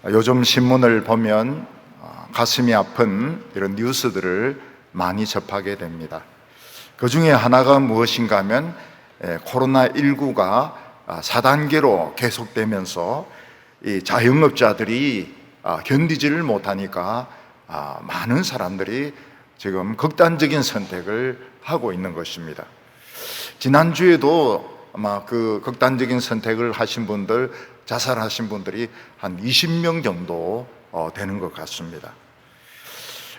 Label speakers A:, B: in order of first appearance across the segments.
A: 요즘 신문을 보면 가슴이 아픈 이런 뉴스들을 많이 접하게 됩니다. 그 중에 하나가 무엇인가 하면 코로나19가 4단계로 계속되면서 이 자영업자들이 견디지를 못하니까 많은 사람들이 지금 극단적인 선택을 하고 있는 것입니다. 지난주에도 아마 그 극단적인 선택을 하신 분들, 자살하신 분들이 한 20명 정도 되는 것 같습니다.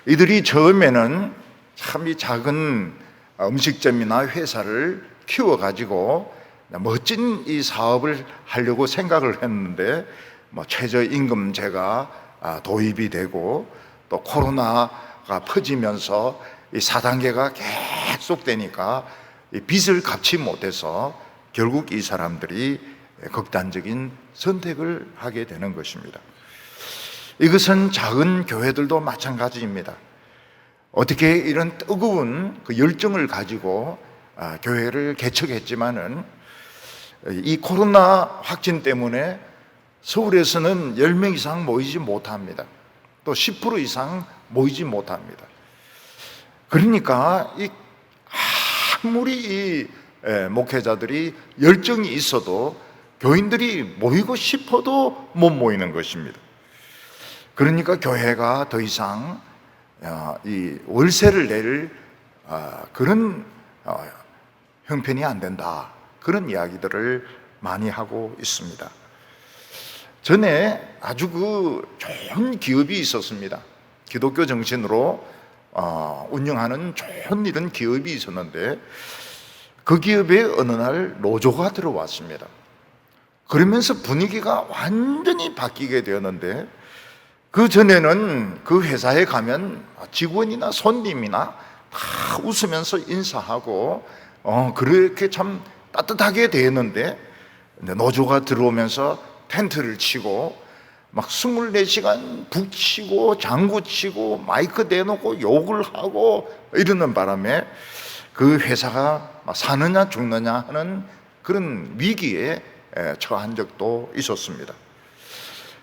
A: 이들이 처음에는 참 이 작은 음식점이나 회사를 키워가지고 멋진 이 사업을 하려고 생각을 했는데 최저임금제가 도입이 되고 또 코로나가 퍼지면서 이 4단계가 계속 되니까 이 빚을 갚지 못해서 결국 이 사람들이 극단적인 선택을 하게 되는 것입니다. 이것은 작은 교회들도 마찬가지입니다. 어떻게 이런 뜨거운 그 열정을 가지고 교회를 개척했지만은 이 코로나 확진 때문에 서울에서는 10명 이상 모이지 못합니다. 또 10% 이상 모이지 못합니다. 그러니까 아무리 이 목회자들이 열정이 있어도 교인들이 모이고 싶어도 못 모이는 것입니다. 그러니까 교회가 더 이상 이 월세를 낼 그런 형편이 안 된다, 그런 이야기들을 많이 하고 있습니다. 전에 아주 좋은 기업이 있었습니다. 기독교 정신으로 운영하는 좋은 이런 기업이 있었는데 그 기업에 어느 날 노조가 들어왔습니다. 그러면서 분위기가 완전히 바뀌게 되었는데, 그 전에는 그 회사에 가면 직원이나 손님이나 다 웃으면서 인사하고 그렇게 참 따뜻하게 되었는데, 노조가 들어오면서 텐트를 치고 막 24시간 북치고 장구치고 마이크 대놓고 욕을 하고 이러는 바람에 그 회사가 사느냐 죽느냐 하는 그런 위기에 처한 적도 있었습니다.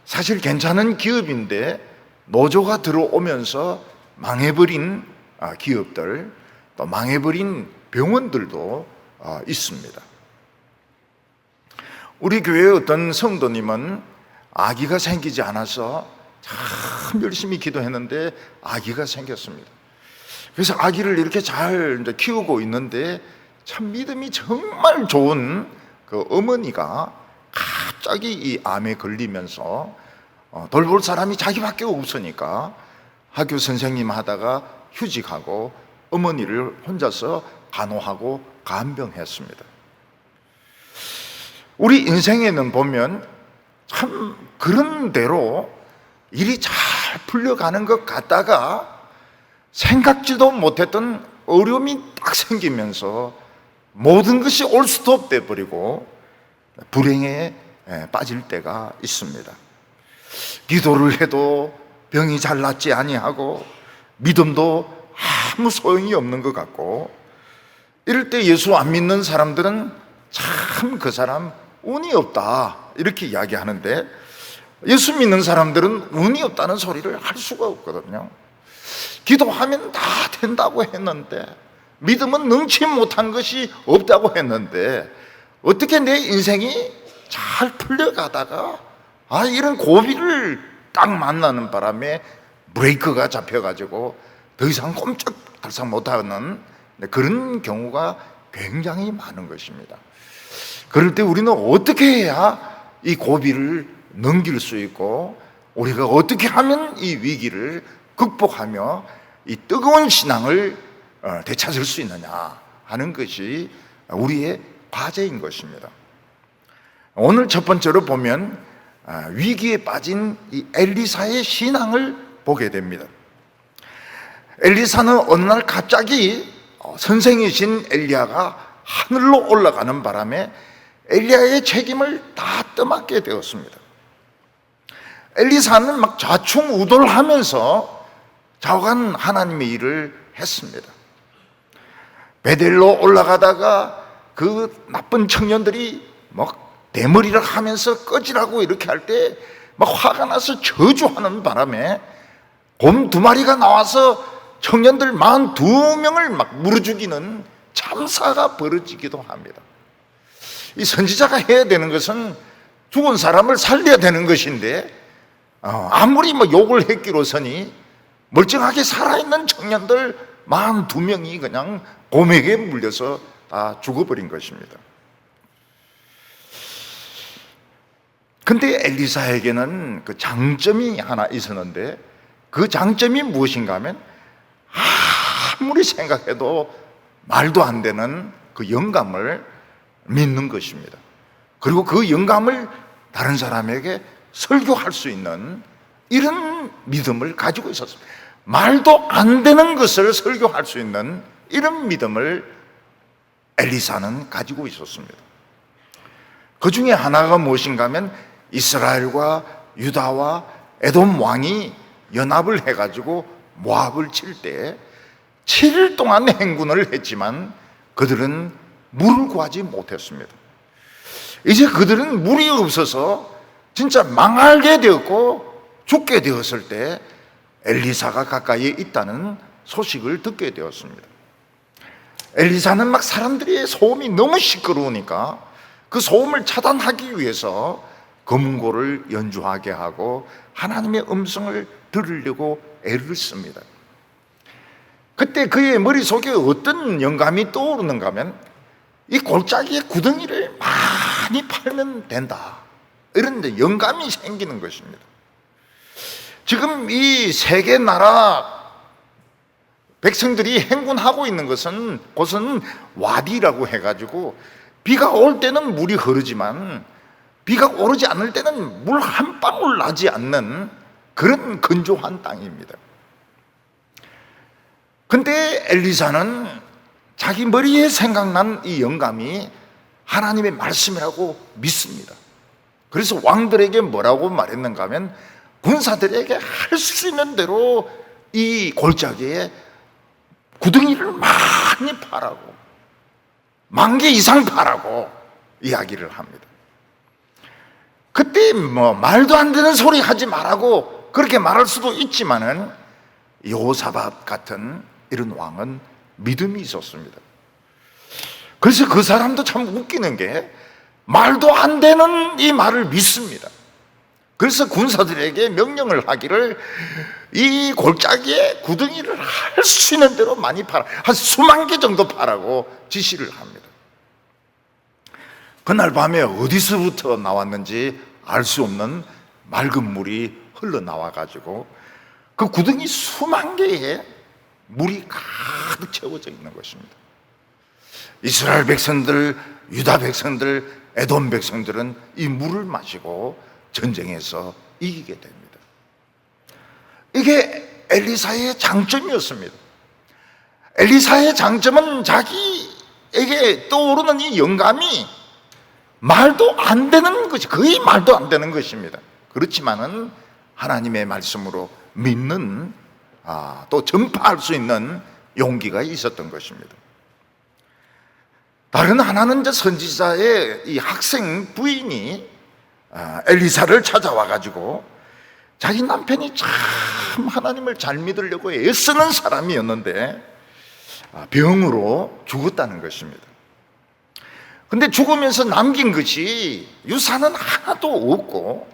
A: 사실 괜찮은 기업인데 노조가 들어오면서 망해버린 기업들, 또 망해버린 병원들도 있습니다. 우리 교회의 어떤 성도님은 아기가 생기지 않아서 참 열심히 기도했는데 아기가 생겼습니다. 그래서 아기를 이렇게 잘 키우고 있는데 참 믿음이 정말 좋은 그 어머니가 갑자기 이 암에 걸리면서 돌볼 사람이 자기밖에 없으니까 학교 선생님 하다가 휴직하고 어머니를 혼자서 간호하고 간병했습니다. 우리 인생에는 보면 참 그런 대로 일이 잘 풀려가는 것 같다가 생각지도 못했던 어려움이 딱 생기면서 모든 것이 올스톱 돼버리고 불행에 빠질 때가 있습니다. 기도를 해도 병이 잘 낫지 아니하고 믿음도 아무 소용이 없는 것 같고, 이럴 때 예수 안 믿는 사람들은 참 그 사람 운이 없다 이렇게 이야기하는데, 예수 믿는 사람들은 운이 없다는 소리를 할 수가 없거든요. 기도하면 다 된다고 했는데, 믿음은 능치 못한 것이 없다고 했는데, 어떻게 내 인생이 잘 풀려가다가 이런 고비를 딱 만나는 바람에 브레이크가 잡혀가지고 더 이상 꼼짝달싹 못하는 그런 경우가 굉장히 많은 것입니다. 그럴 때 우리는 어떻게 해야 이 고비를 넘길 수 있고, 우리가 어떻게 하면 이 위기를 극복하며 이 뜨거운 신앙을 되찾을 수 있느냐 하는 것이 우리의 과제인 것입니다. 오늘 첫 번째로 보면 위기에 빠진 이 엘리사의 신앙을 보게 됩니다. 엘리사는 어느 날 갑자기 선생이신 엘리야가 하늘로 올라가는 바람에 엘리야의 책임을 다 떠맡게 되었습니다. 엘리사는 막 좌충우돌하면서 좌우간 하나님의 일을 했습니다. 베델로 올라가다가 그 나쁜 청년들이 막 대머리를 하면서 꺼지라고 이렇게 할 때 막 화가 나서 저주하는 바람에 곰 2마리가 나와서 청년들 42명을 막 물어 죽이는 참사가 벌어지기도 합니다. 이 선지자가 해야 되는 것은 죽은 사람을 살려야 되는 것인데 아무리 뭐 욕을 했기로서니 멀쩡하게 살아있는 청년들 42명이 그냥 곰에게 물려서 다 죽어버린 것입니다. 근데 엘리사에게는 그 장점이 하나 있었는데, 그 장점이 무엇인가 하면 아무리 생각해도 말도 안 되는 그 영감을 믿는 것입니다. 그리고 그 영감을 다른 사람에게 설교할 수 있는 이런 믿음을 가지고 있었습니다. 말도 안 되는 것을 설교할 수 있는 이런 믿음을 엘리사는 가지고 있었습니다. 그 중에 하나가 무엇인가 하면 이스라엘과 유다와 에돔 왕이 연합을 해가지고 모압을 칠 때 7일 동안 행군을 했지만 그들은 물을 구하지 못했습니다. 이제 그들은 물이 없어서 진짜 망하게 되었고 죽게 되었을 때 엘리사가 가까이에 있다는 소식을 듣게 되었습니다. 엘리사는 막 사람들의 소음이 너무 시끄러우니까 그 소음을 차단하기 위해서 금고를 연주하게 하고 하나님의 음성을 들으려고 애를 씁니다. 그때 그의 머릿속에 어떤 영감이 떠오르는가 하면 이 골짜기의 구덩이를 많이 팔면 된다, 이런 데 영감이 생기는 것입니다. 지금 이 세계 나라 백성들이 행군하고 있는 곳은 와디라고 해가지고 비가 올 때는 물이 흐르지만 비가 오르지 않을 때는 물 한 방울 나지 않는 그런 건조한 땅입니다. 근데 엘리사는 자기 머리에 생각난 이 영감이 하나님의 말씀이라고 믿습니다. 그래서 왕들에게 뭐라고 말했는가 하면 군사들에게 할 수 있는 대로 이 골짜기에 구덩이를 많이 파라고, 10,000개 이상 파라고 이야기를 합니다. 그때 뭐 말도 안 되는 소리 하지 말라고 그렇게 말할 수도 있지만은 여호사밧 같은 이런 왕은 믿음이 있었습니다. 그래서 그 사람도 참 웃기는 게 말도 안 되는 이 말을 믿습니다. 그래서 군사들에게 명령을 하기를 이 골짜기에 구덩이를 할 수 있는 대로 많이 파라, 한 수만 개 정도 파라고 지시를 합니다. 그날 밤에 어디서부터 나왔는지 알 수 없는 맑은 물이 흘러나와 가지고 그 구덩이 수만 개에 물이 가득 채워져 있는 것입니다. 이스라엘 백성들, 유다 백성들, 에돔 백성들은 이 물을 마시고 전쟁에서 이기게 됩니다. 이게 엘리사의 장점이었습니다. 엘리사의 장점은 자기에게 떠오르는 이 영감이 말도 안 되는 것이, 거의 말도 안 되는 것입니다. 그렇지만은 하나님의 말씀으로 믿는, 또 전파할 수 있는 용기가 있었던 것입니다. 다른 하나는 이제 선지자의 이 학생 부인이 엘리사를 찾아와 가지고 자기 남편이 참 하나님을 잘 믿으려고 애쓰는 사람이었는데 병으로 죽었다는 것입니다. 근데 죽으면서 남긴 것이 유산은 하나도 없고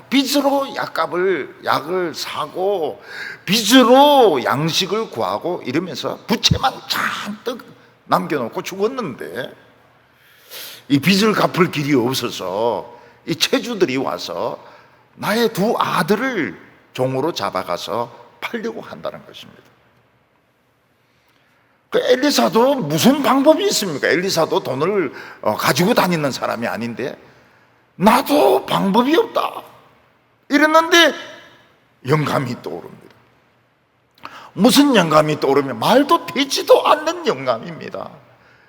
A: 빚으로 약을 사고 빚으로 양식을 구하고 이러면서 부채만 잔뜩 남겨놓고 죽었는데, 이 빚을 갚을 길이 없어서 이 채주들이 와서 나의 2 아들을 종으로 잡아가서 팔려고 한다는 것입니다. 그 엘리사도 무슨 방법이 있습니까? 엘리사도 돈을 가지고 다니는 사람이 아닌데 나도 방법이 없다 이랬는데 영감이 떠오릅니다. 무슨 영감이 떠오르면 말도 되지도 않는 영감입니다.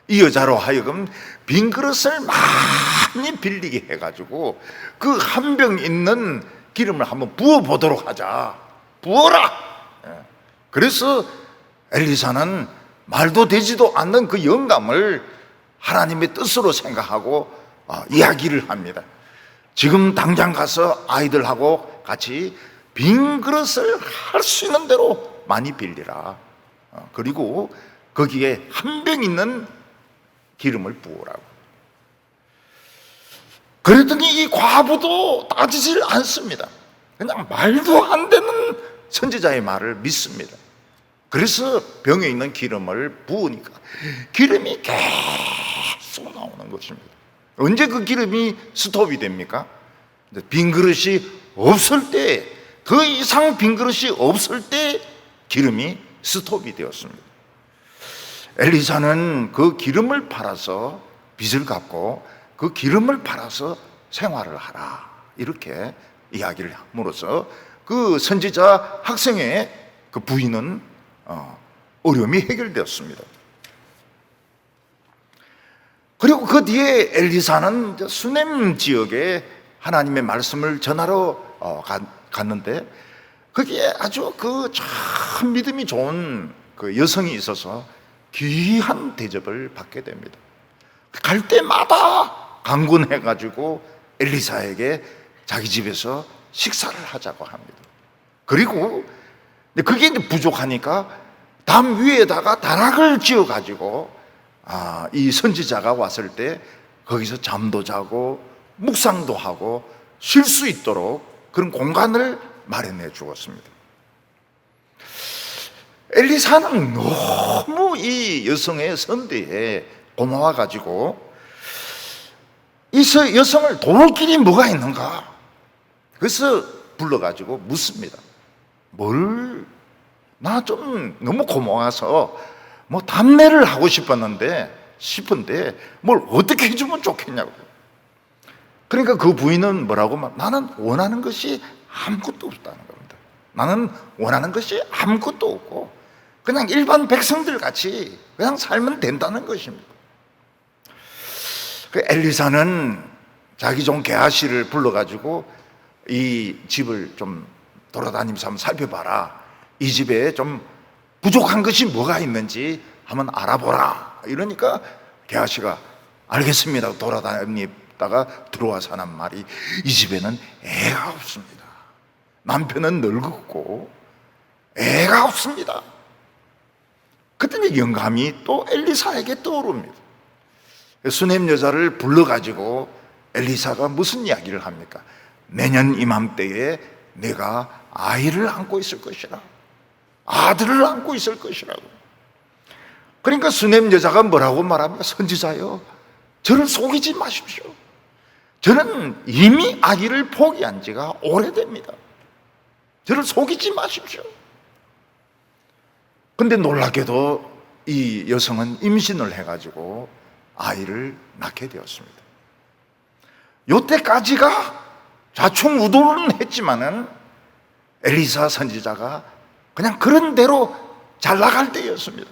A: 이 여자로 하여금 빈 그릇을 많이 빌리게 해가지고 그 한 병 있는 기름을 한번 부어보도록 하자. 부어라. 그래서 엘리사는 말도 되지도 않는 그 영감을 하나님의 뜻으로 생각하고 이야기를 합니다. 지금 당장 가서 아이들하고 같이 빈 그릇을 할 수 있는 대로 많이 빌리라. 그리고 거기에 한 병 있는 기름을 부으라고. 그랬더니 이 과부도 따지질 않습니다. 그냥 말도 안 되는 선지자의 말을 믿습니다. 그래서 병에 있는 기름을 부으니까 기름이 계속 나오는 것입니다. 언제 그 기름이 스톱이 됩니까? 빈 그릇이 없을 때, 그 이상 빈 그릇이 없을 때 기름이 스톱이 되었습니다. 엘리사는 그 기름을 팔아서 빚을 갚고 그 기름을 팔아서 생활을 하라, 이렇게 이야기를 함으로써 그 선지자 학생의 그 부인은 어려움이 해결되었습니다. 그리고 그 뒤에 엘리사는 수넴 지역에 하나님의 말씀을 전하러 갔는데 거기에 아주 그 참 믿음이 좋은 그 여성이 있어서 귀한 대접을 받게 됩니다. 갈 때마다 강권해가지고 엘리사에게 자기 집에서 식사를 하자고 합니다. 그리고 그게 이제 부족하니까 담 위에다가 다락을 지어가지고 이 선지자가 왔을 때 거기서 잠도 자고 묵상도 하고 쉴 수 있도록 그런 공간을 마련해 주었습니다. 엘리사는 너무 이 여성의 선대에 고마워가지고 이 여성을 도울 길이 뭐가 있는가? 그래서 불러가지고 묻습니다. 나 좀 너무 고마워서 뭐 담례를 하고 싶은데 뭘 어떻게 해주면 좋겠냐고. 그러니까 그 부인은 뭐라고 나는 원하는 것이 아무것도 없다는 겁니다. 나는 원하는 것이 아무것도 없고 그냥 일반 백성들 같이 그냥 살면 된다는 것입니다. 그 엘리사는 자기 종 게하시를 불러가지고 이 집을 좀 돌아다니면서 한번 살펴봐라. 이 집에 좀 부족한 것이 뭐가 있는지 한번 알아보라. 이러니까 게하시가 알겠습니다. 돌아다니다가 들어와서 하는 말이, 이 집에는 애가 없습니다. 남편은 늙었고 애가 없습니다. 그때 영감이 또 엘리사에게 떠오릅니다. 수넴 여자를 불러가지고 엘리사가 무슨 이야기를 합니까? 내년 이맘때에 내가 아이를 안고 있을 것이라, 아들을 안고 있을 것이라고. 그러니까 수넴 여자가 뭐라고 말합니까? 선지자여, 저를 속이지 마십시오. 저는 이미 아기를 포기한 지가 오래됩니다. 저를 속이지 마십시오. 근데 놀랍게도 이 여성은 임신을 해가지고 아이를 낳게 되었습니다. 요때까지가 좌충우돌은 했지만은 엘리사 선지자가 그냥 그런 대로 잘 나갈 때였습니다.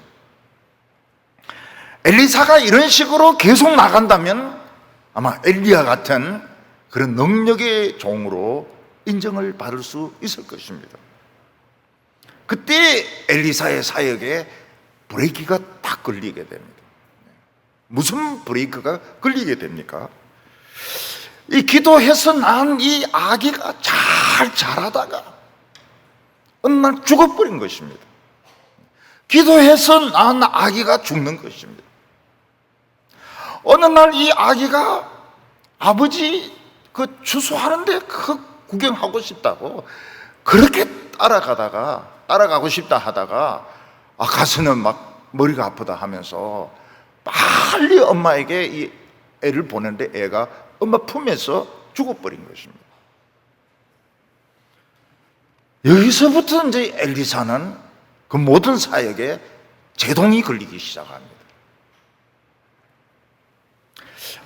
A: 엘리사가 이런 식으로 계속 나간다면 아마 엘리야 같은 그런 능력의 종으로 인정을 받을 수 있을 것입니다. 그때 엘리사의 사역에 브레이크가 딱 걸리게 됩니다. 무슨 브레이크가 걸리게 됩니까? 이 기도해서 난 이 아기가 잘 자라다가 어느 날 죽어버린 것입니다. 기도해서 난 아기가 죽는 것입니다. 어느 날 이 아기가 아버지 그 추수하는데 그 구경하고 싶다고 그렇게 따라가고 싶다 하다가 가서는 막 머리가 아프다 하면서 빨리 엄마에게 이 애를 보냈는데 애가 엄마 품에서 죽어버린 것입니다. 여기서부터 이제 엘리사는 그 모든 사역에 제동이 걸리기 시작합니다.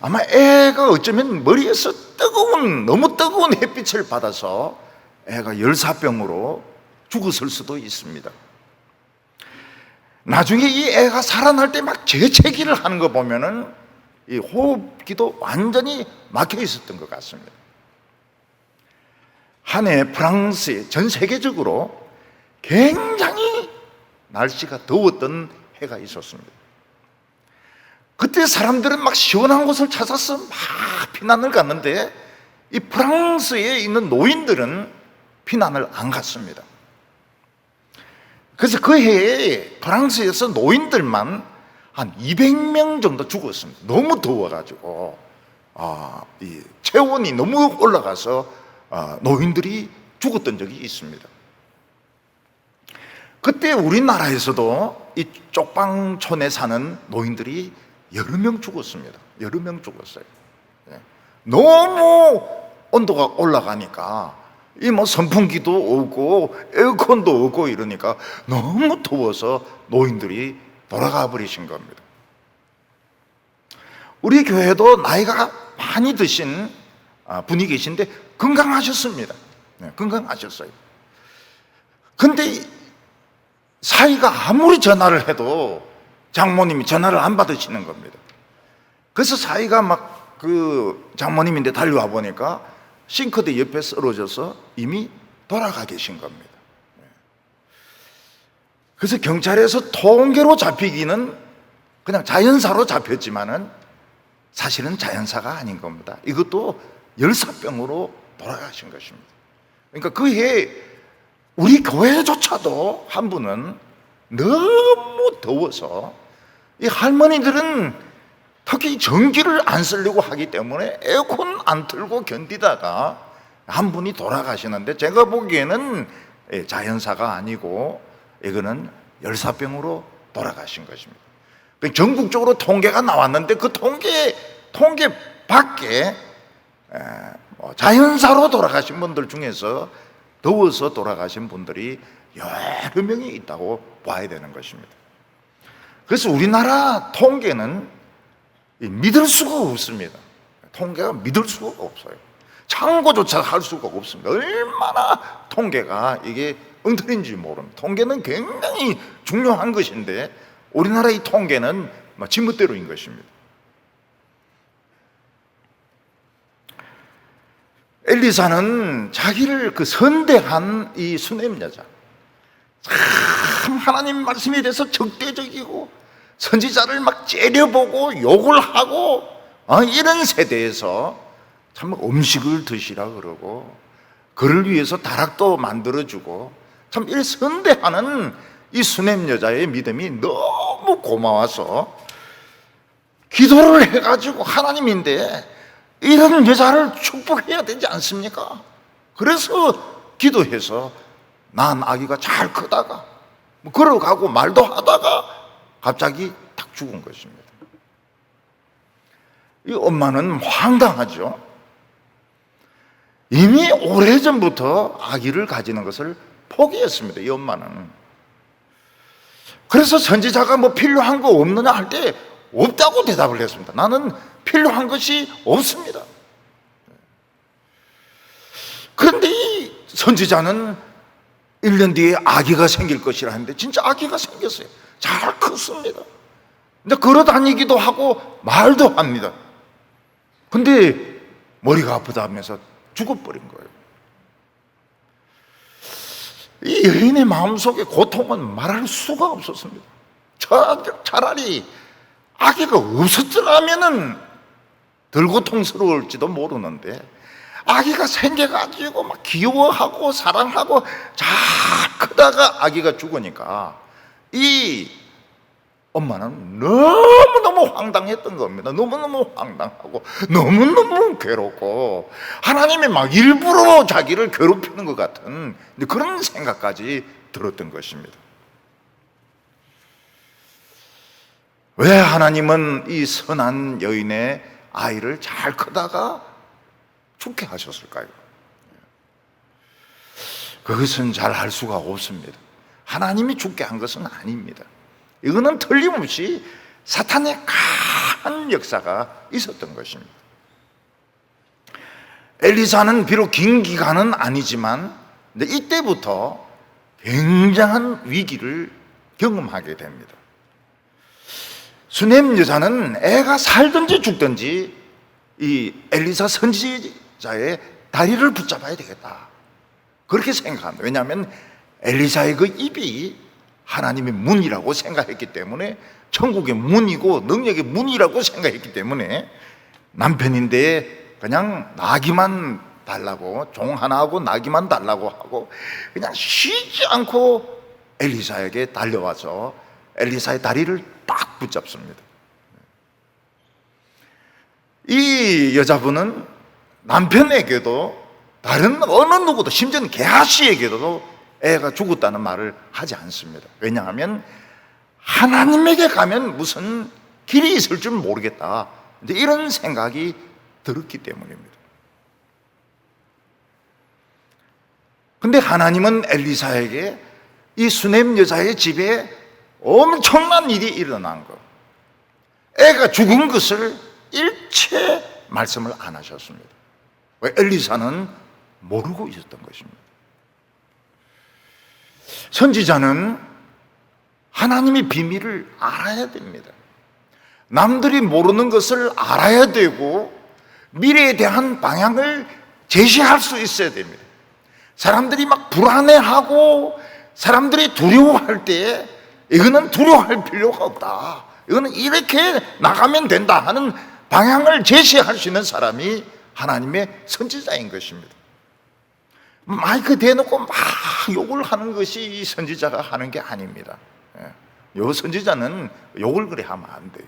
A: 아마 애가 어쩌면 머리에서 너무 뜨거운 햇빛을 받아서 애가 열사병으로 죽었을 수도 있습니다. 나중에 이 애가 살아날 때 막 재채기를 하는 거 보면은 이 호흡기도 완전히 막혀 있었던 것 같습니다. 한 해 프랑스에 전 세계적으로 굉장히 날씨가 더웠던 해가 있었습니다. 그때 사람들은 막 시원한 곳을 찾아서 막 피난을 갔는데 이 프랑스에 있는 노인들은 피난을 안 갔습니다. 그래서 그 해에 프랑스에서 노인들만 한 200명 정도 죽었습니다. 너무 더워가지고 이 체온이 너무 올라가서 노인들이 죽었던 적이 있습니다. 그때 우리나라에서도 이 쪽방촌에 사는 노인들이 여러 명 죽었습니다. 여러 명 죽었어요. 너무 온도가 올라가니까 이 뭐 선풍기도 없고 에어컨도 없고 이러니까 너무 더워서 노인들이 돌아가 버리신 겁니다. 우리 교회도 나이가 많이 드신 분이 계신데 건강하셨습니다. 건강하셨어요. 근데 사위가 아무리 전화를 해도 장모님이 전화를 안 받으시는 겁니다. 그래서 사위가 막 그 장모님인데 달려와 보니까 싱크대 옆에 쓰러져서 이미 돌아가 계신 겁니다. 그래서 경찰에서 통계로 잡히기는 그냥 자연사로 잡혔지만은 사실은 자연사가 아닌 겁니다. 이것도 열사병으로 돌아가신 것입니다. 그러니까 그 해에 우리 교회조차도 한 분은 너무 더워서 이 할머니들은 특히 전기를 안 쓰려고 하기 때문에 에어컨 안 틀고 견디다가 한 분이 돌아가시는데 제가 보기에는 자연사가 아니고 이거는 열사병으로 돌아가신 것입니다. 전국적으로 통계가 나왔는데 그 통계 밖에 자연사로 돌아가신 분들 중에서 더워서 돌아가신 분들이 여러 명이 있다고 봐야 되는 것입니다. 그래서 우리나라 통계는 믿을 수가 없습니다. 통계가 믿을 수가 없어요. 참고조차 할 수가 없습니다. 얼마나 통계가 이게 엉터리인지 모릅니다. 통계는 굉장히 중요한 것인데 우리나라 이 통계는 지멋대로인 것입니다. 엘리사는 자기를 그 선대한 이 수냄 여자, 참 하나님 말씀에 대해서 적대적이고 선지자를 막 째려보고 욕을 하고 이런 세대에서 참 음식을 드시라 그러고 그를 위해서 다락도 만들어주고 참 이렇게 선대하는 이 수냄 여자의 믿음이 너무 고마워서 기도를 해가지고 하나님인데 이런 여자를 축복해야 되지 않습니까? 그래서 기도해서 낳은 아기가 잘 크다가 걸어가고 말도 하다가 갑자기 딱 죽은 것입니다. 이 엄마는 황당하죠. 이미 오래전부터 아기를 가지는 것을 포기했습니다. 이 엄마는. 그래서 선지자가 뭐 필요한 거 없느냐 할 때 없다고 대답을 했습니다. 나는 필요한 것이 없습니다. 그런데 이 선지자는 1년 뒤에 아기가 생길 것이라 했는데 진짜 아기가 생겼어요. 잘 컸습니다. 근데 걸어 다니기도 하고 말도 합니다. 근데 머리가 아프다 하면서 죽어버린 거예요. 이 여인의 마음속에 고통은 말할 수가 없었습니다. 차라리 아기가 없었더라면은 덜 고통스러울지도 모르는데 아기가 생겨가지고 막 귀여워하고 사랑하고 잘 크다가 아기가 죽으니까 이 엄마는 너무너무 황당했던 겁니다. 너무너무 황당하고 너무너무 괴롭고 하나님이 막 일부러 자기를 괴롭히는 것 같은 그런 생각까지 들었던 것입니다. 왜 하나님은 이 선한 여인의 아이를 잘 크다가 죽게 하셨을까요? 그것은 잘 알 수가 없습니다. 하나님이 죽게 한 것은 아닙니다. 이거는 틀림없이 사탄의 강한 역사가 있었던 것입니다. 엘리사는 비록 긴 기간은 아니지만 이때부터 굉장한 위기를 경험하게 됩니다. 수냄 여자는 애가 살든지 죽든지 이 엘리사 선지자의 다리를 붙잡아야 되겠다 그렇게 생각합니다. 왜냐하면 엘리사의 그 입이 하나님의 문이라고 생각했기 때문에 천국의 문이고 능력의 문이라고 생각했기 때문에 남편인데 그냥 나귀만 달라고, 종 하나하고 나귀만 달라고 하고 그냥 쉬지 않고 엘리사에게 달려와서 엘리사의 다리를 딱 붙잡습니다. 이 여자분은 남편에게도 다른 어느 누구도, 심지어는 게하시에게도 애가 죽었다는 말을 하지 않습니다. 왜냐하면 하나님에게 가면 무슨 길이 있을 줄 모르겠다, 이런 생각이 들었기 때문입니다. 근데 하나님은 엘리사에게 이 수넴 여자의 집에 엄청난 일이 일어난 것, 애가 죽은 것을 일체 말씀을 안 하셨습니다. 왜? 엘리사는 모르고 있었던 것입니다. 선지자는 하나님의 비밀을 알아야 됩니다. 남들이 모르는 것을 알아야 되고 미래에 대한 방향을 제시할 수 있어야 됩니다. 사람들이 막 불안해하고 사람들이 두려워할 때 이거는 두려워할 필요가 없다, 이거는 이렇게 나가면 된다 하는 방향을 제시할 수 있는 사람이 하나님의 선지자인 것입니다. 마이크 대놓고 막 욕을 하는 것이 선지자가 하는 게 아닙니다. 요 선지자는 욕을 그래 하면 안 돼요.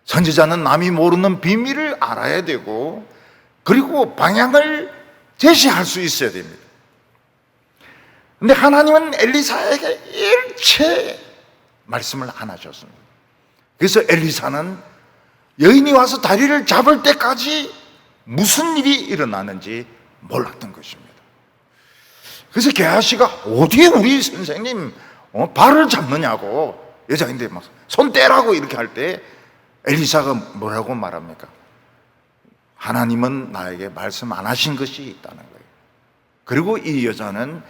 A: 선지자는 남이 모르는 비밀을 알아야 되고 그리고 방향을 제시할 수 있어야 됩니다. 근데 하나님은 엘리사에게 일체 말씀을 안 하셨습니다. 그래서 엘리사는 여인이 와서 다리를 잡을 때까지 무슨 일이 일어나는지 몰랐던 것입니다. 그래서 게하시가 어디에 우리 선생님 발을 잡느냐고, 여자인데 막 손 떼라고 이렇게 할 때 엘리사가 뭐라고 말합니까? 하나님은 나에게 말씀 안 하신 것이 있다는 거예요. 그리고 이 여자는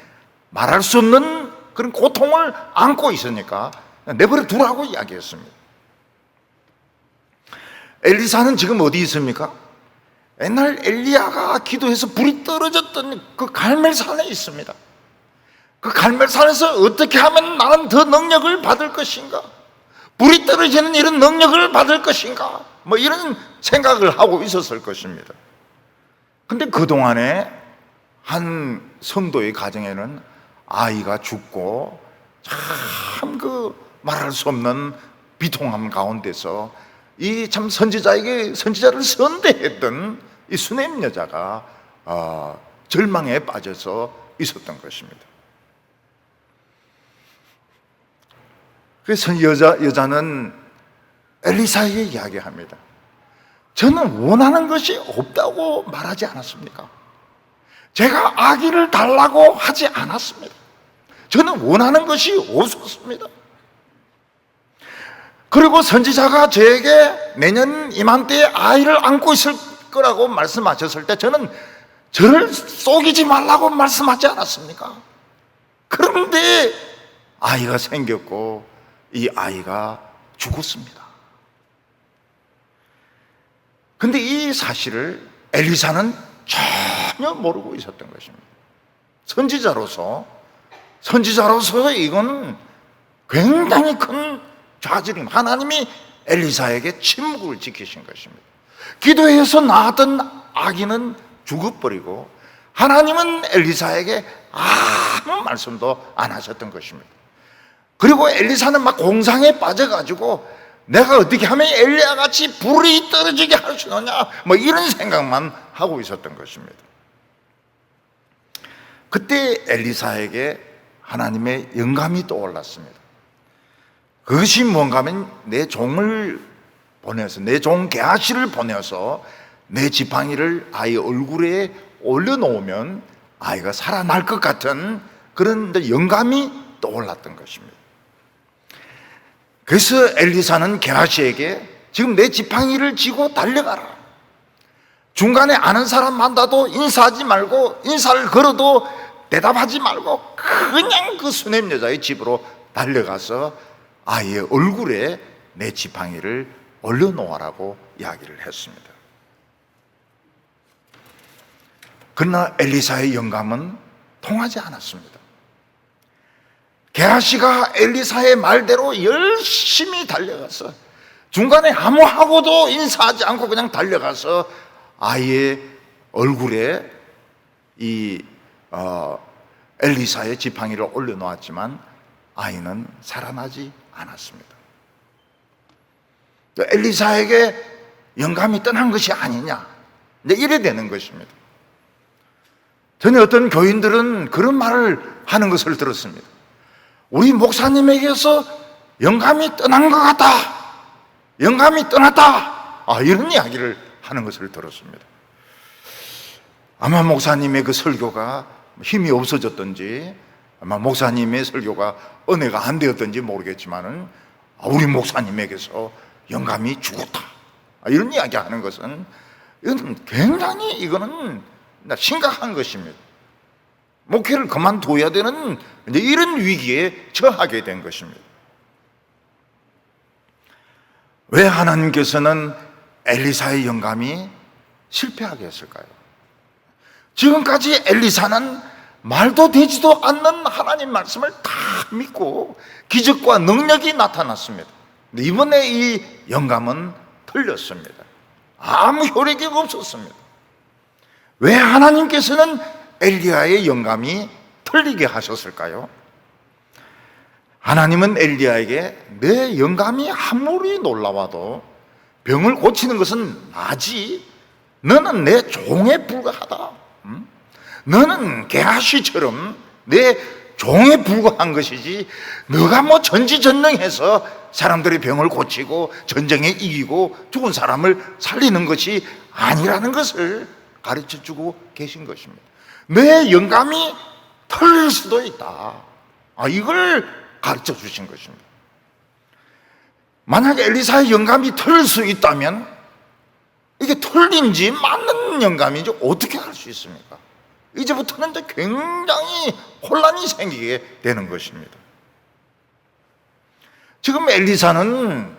A: 말할 수 없는 그런 고통을 안고 있으니까 내버려 두라고 이야기했습니다. 엘리사는 지금 어디 있습니까? 옛날 엘리야가 기도해서 불이 떨어졌던 그 갈멜산에 있습니다. 그 갈멜산에서 어떻게 하면 나는 더 능력을 받을 것인가? 불이 떨어지는 이런 능력을 받을 것인가? 뭐 이런 생각을 하고 있었을 것입니다. 근데 그동안에 한 성도의 가정에는 아이가 죽고 참 그 말할 수 없는 비통함 가운데서 이 참 선지자를 선대했던 이 수넴 여자가 절망에 빠져서 있었던 것입니다. 그래서 여자는 엘리사에게 이야기합니다. 저는 원하는 것이 없다고 말하지 않았습니까? 제가 아기를 달라고 하지 않았습니다. 저는 원하는 것이 없었습니다. 그리고 선지자가 저에게 내년 이맘때에 아이를 안고 있을 거라고 말씀하셨을 때 저는 저를 속이지 말라고 말씀하지 않았습니까? 그런데 아이가 생겼고 이 아이가 죽었습니다. 근데 이 사실을 엘리사는 전혀 모르고 있었던 것입니다. 선지자로서 이건 굉장히 큰 좌절입니다. 하나님이 엘리사에게 침묵을 지키신 것입니다. 기도해서 낳았던 아기는 죽어버리고 하나님은 엘리사에게 아무 말씀도 안 하셨던 것입니다. 그리고 엘리사는 막 공상에 빠져가지고 내가 어떻게 하면 엘리야 같이 불이 떨어지게 할 수 있느냐, 뭐 이런 생각만 하고 있었던 것입니다. 그때 엘리사에게 하나님의 영감이 떠올랐습니다. 그것이 뭔가 하면 내 종을 보내서, 내 종 게하시를 보내서 내 지팡이를 아이 얼굴에 올려놓으면 아이가 살아날 것 같은 그런 영감이 떠올랐던 것입니다. 그래서 엘리사는 게하시에게 지금 내 지팡이를 쥐고 달려가라. 중간에 아는 사람 만나도 인사하지 말고, 인사를 걸어도 대답하지 말고 그냥 그 수넴 여자의 집으로 달려가서 아이의 얼굴에 내 지팡이를 올려놓으라고 이야기를 했습니다. 그러나 엘리사의 영감은 통하지 않았습니다. 게하시가 엘리사의 말대로 열심히 달려가서 중간에 아무하고도 인사하지 않고 그냥 달려가서 아이의 얼굴에 이 엘리사의 지팡이를 올려놓았지만 아이는 살아나지 않았습니다. 엘리사에게 영감이 떠난 것이 아니냐, 이래 되는 것입니다. 전에 어떤 교인들은 그런 말을 하는 것을 들었습니다. 우리 목사님에게서 영감이 떠난 것 같다, 영감이 떠났다, 이런 이야기를 하는 것을 들었습니다. 아마 목사님의 그 설교가 힘이 없어졌던지, 아마 목사님의 설교가 은혜가 안 되었던지 모르겠지만은 우리 목사님에게서 영감이 죽었다, 이런 이야기 하는 것은 이건 굉장히 이거는 심각한 것입니다. 목회를 그만둬야 되는 이런 위기에 처하게 된 것입니다. 왜 하나님께서는 엘리사의 영감이 실패하게 했을까요? 지금까지 엘리사는 말도 되지도 않는 하나님 말씀을 다 믿고 기적과 능력이 나타났습니다. 근데 이번에 이 영감은 틀렸습니다. 아무 효력이 없었습니다. 왜 하나님께서는 엘리야의 영감이 틀리게 하셨을까요? 하나님은 엘리야에게 내 영감이 아무리 놀라워도 병을 고치는 것은 나지, 너는 내 종에 불과하다, 너는 게하시처럼 내 종에 불과한 것이지 너가 뭐 전지전능해서 사람들의 병을 고치고 전쟁에 이기고 죽은 사람을 살리는 것이 아니라는 것을 가르쳐주고 계신 것입니다. 내 영감이 틀릴 수도 있다, 이걸 가르쳐 주신 것입니다. 만약에 엘리사의 영감이 틀릴 수 있다면 이게 틀린지 맞는 영감인지 어떻게 알 수 있습니까? 이제부터는 굉장히 혼란이 생기게 되는 것입니다. 지금 엘리사는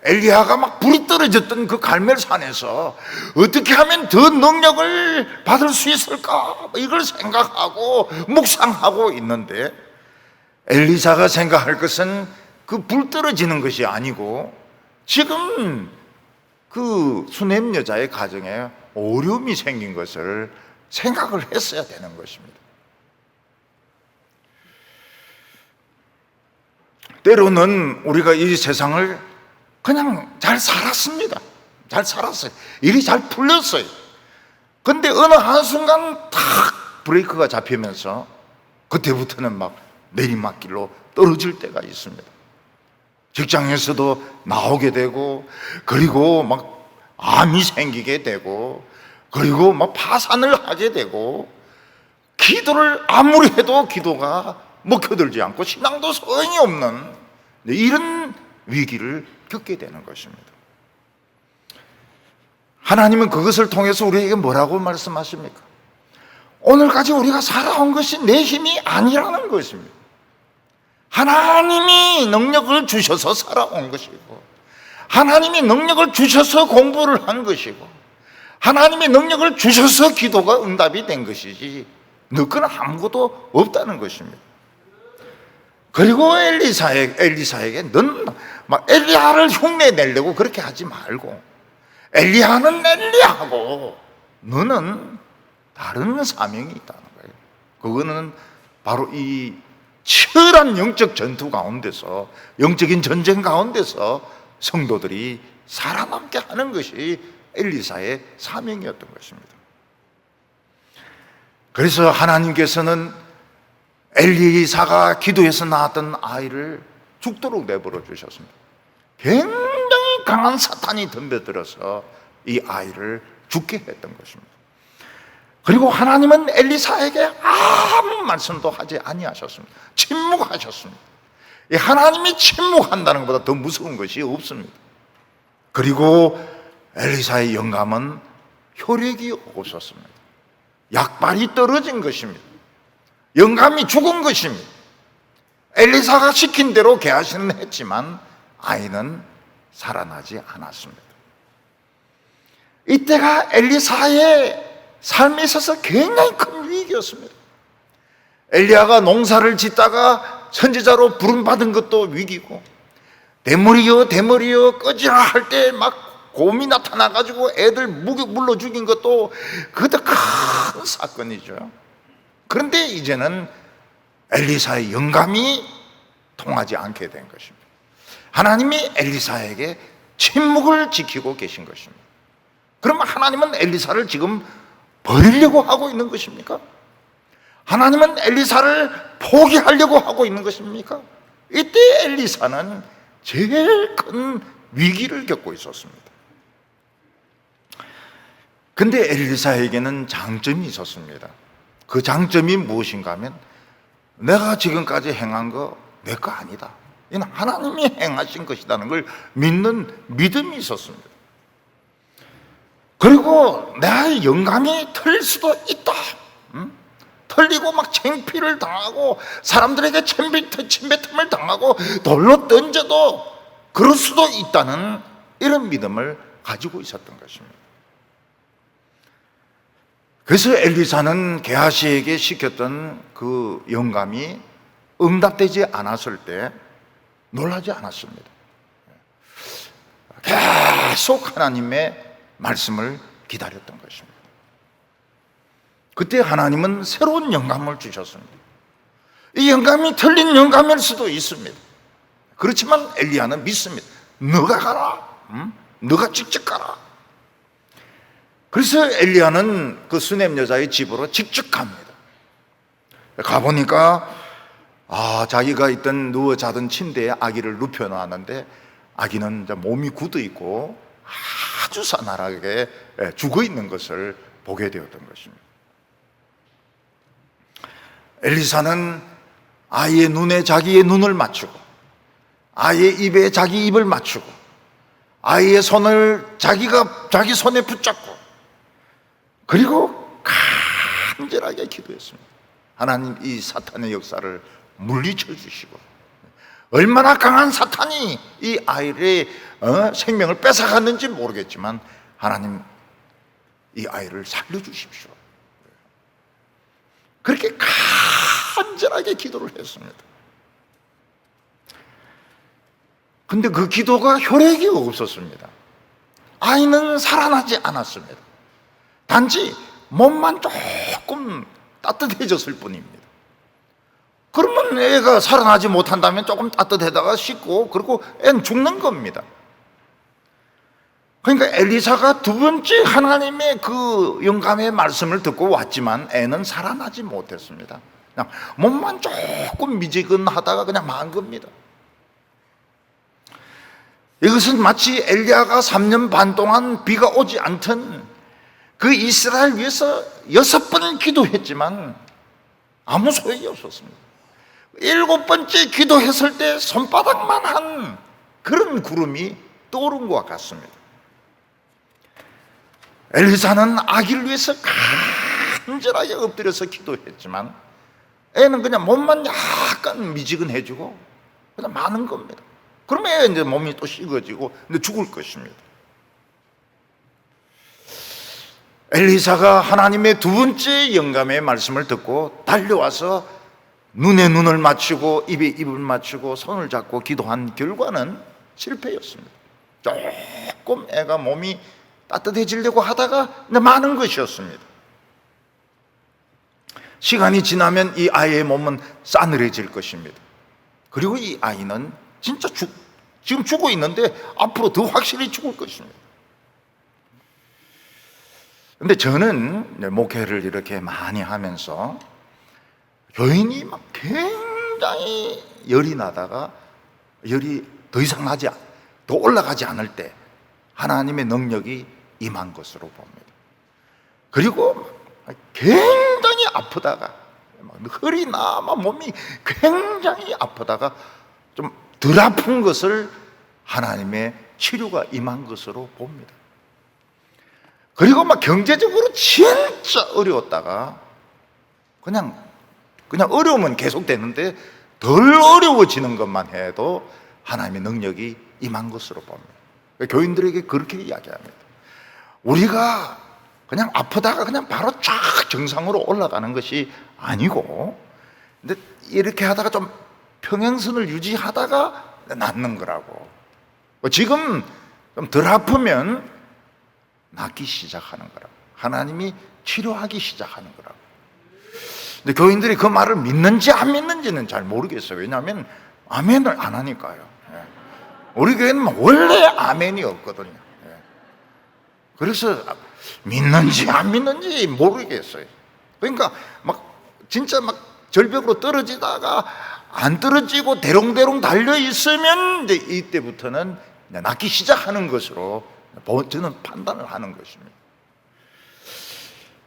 A: 엘리야가 막 불이 떨어졌던 그 갈멜산에서 어떻게 하면 더 능력을 받을 수 있을까, 이걸 생각하고 묵상하고 있는데, 엘리사가 생각할 것은 그 불 떨어지는 것이 아니고 지금 그 수넴 여자의 가정에 어려움이 생긴 것을 생각을 했어야 되는 것입니다. 때로는 우리가 이 세상을 그냥 잘 살았습니다. 잘 살았어요. 일이 잘 풀렸어요. 근데 어느 한순간 탁 브레이크가 잡히면서 그때부터는 막 내리막길로 떨어질 때가 있습니다. 직장에서도 나오게 되고, 그리고 막 암이 생기게 되고, 그리고 막 파산을 하게 되고, 기도를 아무리 해도 기도가 먹혀들지 않고 신앙도 소용이 없는 이런 위기를 겪게 되는 것입니다. 하나님은 그것을 통해서 우리에게 뭐라고 말씀하십니까? 오늘까지 우리가 살아온 것이 내 힘이 아니라는 것입니다. 하나님이 능력을 주셔서 살아온 것이고, 하나님이 능력을 주셔서 공부를 한 것이고, 하나님이 능력을 주셔서 기도가 응답이 된 것이지 너 건 아무것도 없다는 것입니다. 그리고 엘리사에게 넌 막 엘리야를 흉내 내려고 그렇게 하지 말고, 엘리야는 엘리야고 너는 다른 사명이 있다는 거예요. 그거는 바로 이 치열한 영적 전투 가운데서, 영적인 전쟁 가운데서 성도들이 살아남게 하는 것이 엘리사의 사명이었던 것입니다. 그래서 하나님께서는 엘리사가 기도해서 낳았던 아이를 죽도록 내버려 주셨습니다. 굉장히 강한 사탄이 덤벼들어서 이 아이를 죽게 했던 것입니다. 그리고 하나님은 엘리사에게 아무 말씀도 하지 아니하셨습니다. 침묵하셨습니다. 하나님이 침묵한다는 것보다 더 무서운 것이 없습니다. 그리고 엘리사의 영감은 효력이 없었습니다. 약발이 떨어진 것입니다. 영감이 죽은 것입니다. 엘리사가 시킨 대로 게하시는 했지만 아이는 살아나지 않았습니다. 이때가 엘리사의 삶에 있어서 굉장히 큰 위기였습니다. 엘리야가 농사를 짓다가 선지자로 부름받은 것도 위기고, 대머리여 대머리여 꺼지라 할 때 막 곰이 나타나가지고 애들 물러 죽인 것도 그것도 큰 사건이죠. 그런데 이제는 엘리사의 영감이 통하지 않게 된 것입니다. 하나님이 엘리사에게 침묵을 지키고 계신 것입니다. 그러면 하나님은 엘리사를 지금 버리려고 하고 있는 것입니까? 하나님은 엘리사를 포기하려고 하고 있는 것입니까? 이때 엘리사는 제일 큰 위기를 겪고 있었습니다. 근데 엘리사에게는 장점이 있었습니다. 그 장점이 무엇인가 하면 내가 지금까지 행한 거 내 거 아니다. 이는 하나님이 행하신 것이라는 걸 믿는 믿음이 있었습니다. 그리고 내 영감이 틀릴 수도 있다. 틀리고 막 창피를 당하고 사람들에게 침뱉음을 당하고 돌로 던져도 그럴 수도 있다는 이런 믿음을 가지고 있었던 것입니다. 그래서 엘리사는 게하시에게 시켰던 그 영감이 응답되지 않았을 때 놀라지 않았습니다. 계속 하나님의 말씀을 기다렸던 것입니다. 그때 하나님은 새로운 영감을 주셨습니다. 이 영감이 틀린 영감일 수도 있습니다. 그렇지만 엘리야는 믿습니다. 너가 가라. 너가 직접 가라. 그래서 엘리야는 그 수넴 여자의 집으로 직접 갑니다. 가보니까 자기가 있던 누워 자던 침대에 아기를 눕혀놨는데 아기는 몸이 굳어 있고 아주 사나하게 죽어 있는 것을 보게 되었던 것입니다. 엘리사는 아이의 눈에 자기의 눈을 맞추고 아이의 입에 자기 입을 맞추고 아이의 손을 자기 손에 붙잡고 그리고 간절하게 기도했습니다. 하나님, 이 사탄의 역사를 물리쳐 주시고, 얼마나 강한 사탄이 이 아이의 생명을 뺏어갔는지 모르겠지만 하나님, 이 아이를 살려주십시오. 그렇게 간절하게 기도를 했습니다. 근데 그 기도가 효력이 없었습니다. 아이는 살아나지 않았습니다. 단지 몸만 조금 따뜻해졌을 뿐입니다. 그러면 애가 살아나지 못한다면 조금 따뜻해다가 씻고 그리고 애는 죽는 겁니다. 그러니까 엘리사가 두 번째 하나님의 그 영감의 말씀을 듣고 왔지만 애는 살아나지 못했습니다. 그냥 몸만 조금 미지근하다가 그냥 만 겁니다. 이것은 마치 엘리야가 3년 반 동안 비가 오지 않던 그 이스라엘 위해서 6번 기도했지만 아무 소용이 없었습니다. 7번째 기도했을 때 손바닥만 한 그런 구름이 떠오른 것과 같습니다. 엘리사는 아기를 위해서 간절하게 엎드려서 기도했지만 애는 그냥 몸만 약간 미지근해지고 그냥 마는 겁니다. 그러면 애 이제 몸이 또 식어지고 죽을 것입니다. 엘리사가 하나님의 두 번째 영감의 말씀을 듣고 달려와서 눈에 눈을 맞추고 입에 입을 맞추고 손을 잡고 기도한 결과는 실패였습니다. 조금 애가 몸이 따뜻해지려고 하다가 많은 것이었습니다. 시간이 지나면 이 아이의 몸은 싸늘해질 것입니다. 그리고 이 아이는 진짜 지금 죽어 있는데 앞으로 더 확실히 죽을 것입니다. 근데 저는 목회를 이렇게 많이 하면서 교인이 막 굉장히 열이 나다가 열이 더 올라가지 않을 때 하나님의 능력이 임한 것으로 봅니다. 그리고 굉장히 아프다가 허리나 몸이 굉장히 아프다가 좀 덜 아픈 것을 하나님의 치료가 임한 것으로 봅니다. 그리고 막 경제적으로 진짜 어려웠다가 그냥 어려움은 계속되는데 덜 어려워지는 것만 해도 하나님의 능력이 임한 것으로 봅니다. 교인들에게 그렇게 이야기합니다. 우리가 그냥 아프다가 그냥 바로 쫙 정상으로 올라가는 것이 아니고, 근데 이렇게 하다가 좀 평행선을 유지하다가 낫는 거라고. 지금 좀 덜 아프면 낫기 시작하는 거라고. 하나님이 치료하기 시작하는 거라고. 근데 교인들이 그 말을 믿는지 안 믿는지는 잘 모르겠어요. 왜냐하면 아멘을 안 하니까요. 우리 교회는 원래 아멘이 없거든요. 그래서 믿는지 안 믿는지 모르겠어요. 그러니까 막 진짜 막 절벽으로 떨어지다가 안 떨어지고 대롱대롱 달려 있으면 이제 이때부터는 낫기 시작하는 것으로 저는 판단을 하는 것입니다.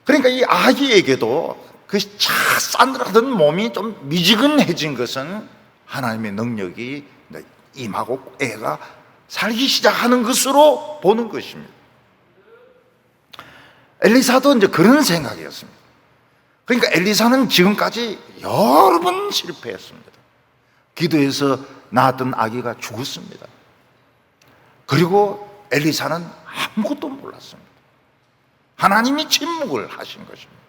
A: 그러니까 이 아기에게도 그 싸늘하던 몸이 좀 미지근해진 것은 하나님의 능력이 임하고 애가 살기 시작하는 것으로 보는 것입니다. 엘리사도 이제 그런 생각이었습니다. 그러니까 엘리사는 지금까지 여러 번 실패했습니다. 기도해서 낳았던 아기가 죽었습니다. 그리고 엘리사는 아무것도 몰랐습니다. 하나님이 침묵을 하신 것입니다.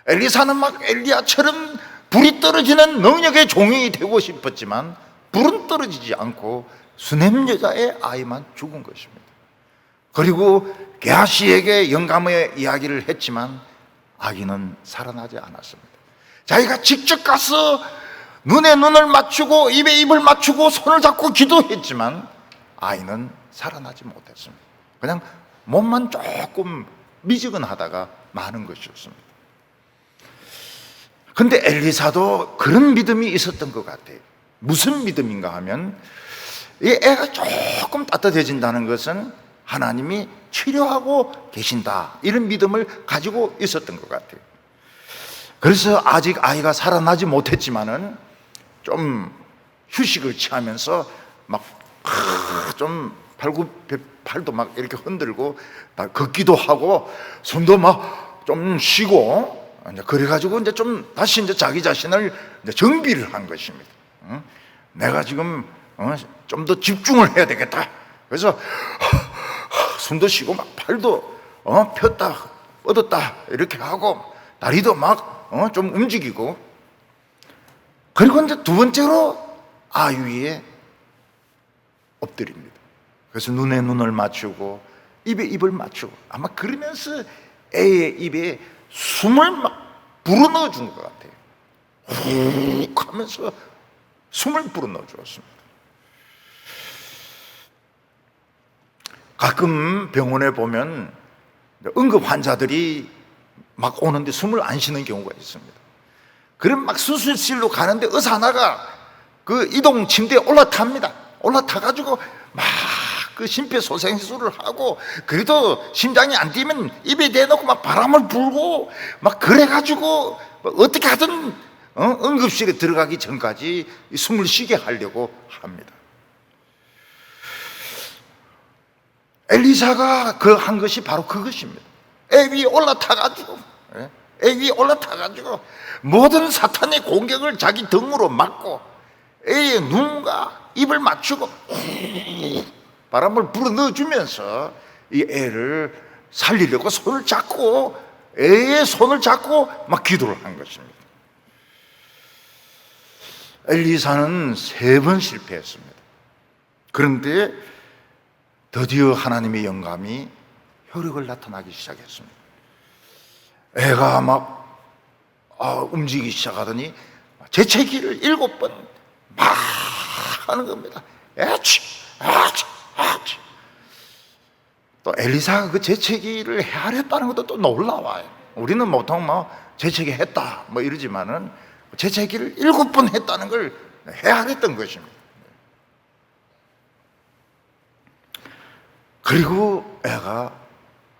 A: 엘리사는 막 엘리야처럼 불이 떨어지는 능력의 종이 되고 싶었지만 불은 떨어지지 않고 수넴 여자의 아이만 죽은 것입니다. 그리고 게하시에게 영감의 이야기를 했지만 아기는 살아나지 않았습니다. 자기가 직접 가서 눈에 눈을 맞추고 입에 입을 맞추고 손을 잡고 기도했지만 아이는 살아나지 못했습니다. 그냥 몸만 조금 미지근하다가 마는 것이었습니다. 근데 엘리사도 그런 믿음이 있었던 것 같아요. 무슨 믿음인가 하면 이 애가 조금 따뜻해진다는 것은 하나님이 치료하고 계신다, 이런 믿음을 가지고 있었던 것 같아요. 그래서 아직 아이가 살아나지 못했지만은 좀 휴식을 취하면서 막 좀 팔도 막 이렇게 흔들고 걷기도 하고 손도 막 좀 쉬고, 그래가지고 이제 좀 다시 이제 자기 자신을 이제 정비를 한 것입니다. 내가 지금 좀 더 집중을 해야 되겠다. 그래서 숨도 쉬고 막 팔도 폈다 뻗었다 이렇게 하고 다리도 막 좀 움직이고, 그리고 이제 두 번째로 아이 위에 엎드립니다. 그래서 눈에 눈을 맞추고 입에 입을 맞추고, 아마 그러면서 애의 입에 숨을 막 불어넣어 준 것 같아요. 훅 하면서 숨을 불어넣어 주었습니다. 가끔 병원에 보면 응급 환자들이 막 오는데 숨을 안 쉬는 경우가 있습니다. 그럼 막 수술실로 가는데 의사 하나가 그 이동 침대에 올라탑니다. 올라타가지고 막 그 심폐소생술을 하고, 그래도 심장이 안 뛰면 입에 대놓고 막 바람을 불고 막 그래가지고 어떻게 하든 응급실에 들어가기 전까지 숨을 쉬게 하려고 합니다. 엘리사가 그 한 것이 바로 그것입니다. 애 위에 올라타가지고 모든 사탄의 공격을 자기 등으로 막고 애의 눈과 입을 맞추고 바람을 불어넣어주면서 이 애를 살리려고 손을 잡고, 애의 손을 잡고 막 기도를 한 것입니다. 엘리사는 3번 실패했습니다. 그런데 드디어 하나님의 영감이 효력을 나타나기 시작했습니다. 애가 막 움직이기 시작하더니 재채기를 7번 막 하는 겁니다. 에치, 에치, 에치. 또 엘리사가 그 재채기를 헤아렸다는 것도 또 놀라워요. 우리는 보통 뭐 재채기 했다 뭐 이러지만은 재채기를 7번 했다는 걸 헤아렸던 것입니다. 그리고 애가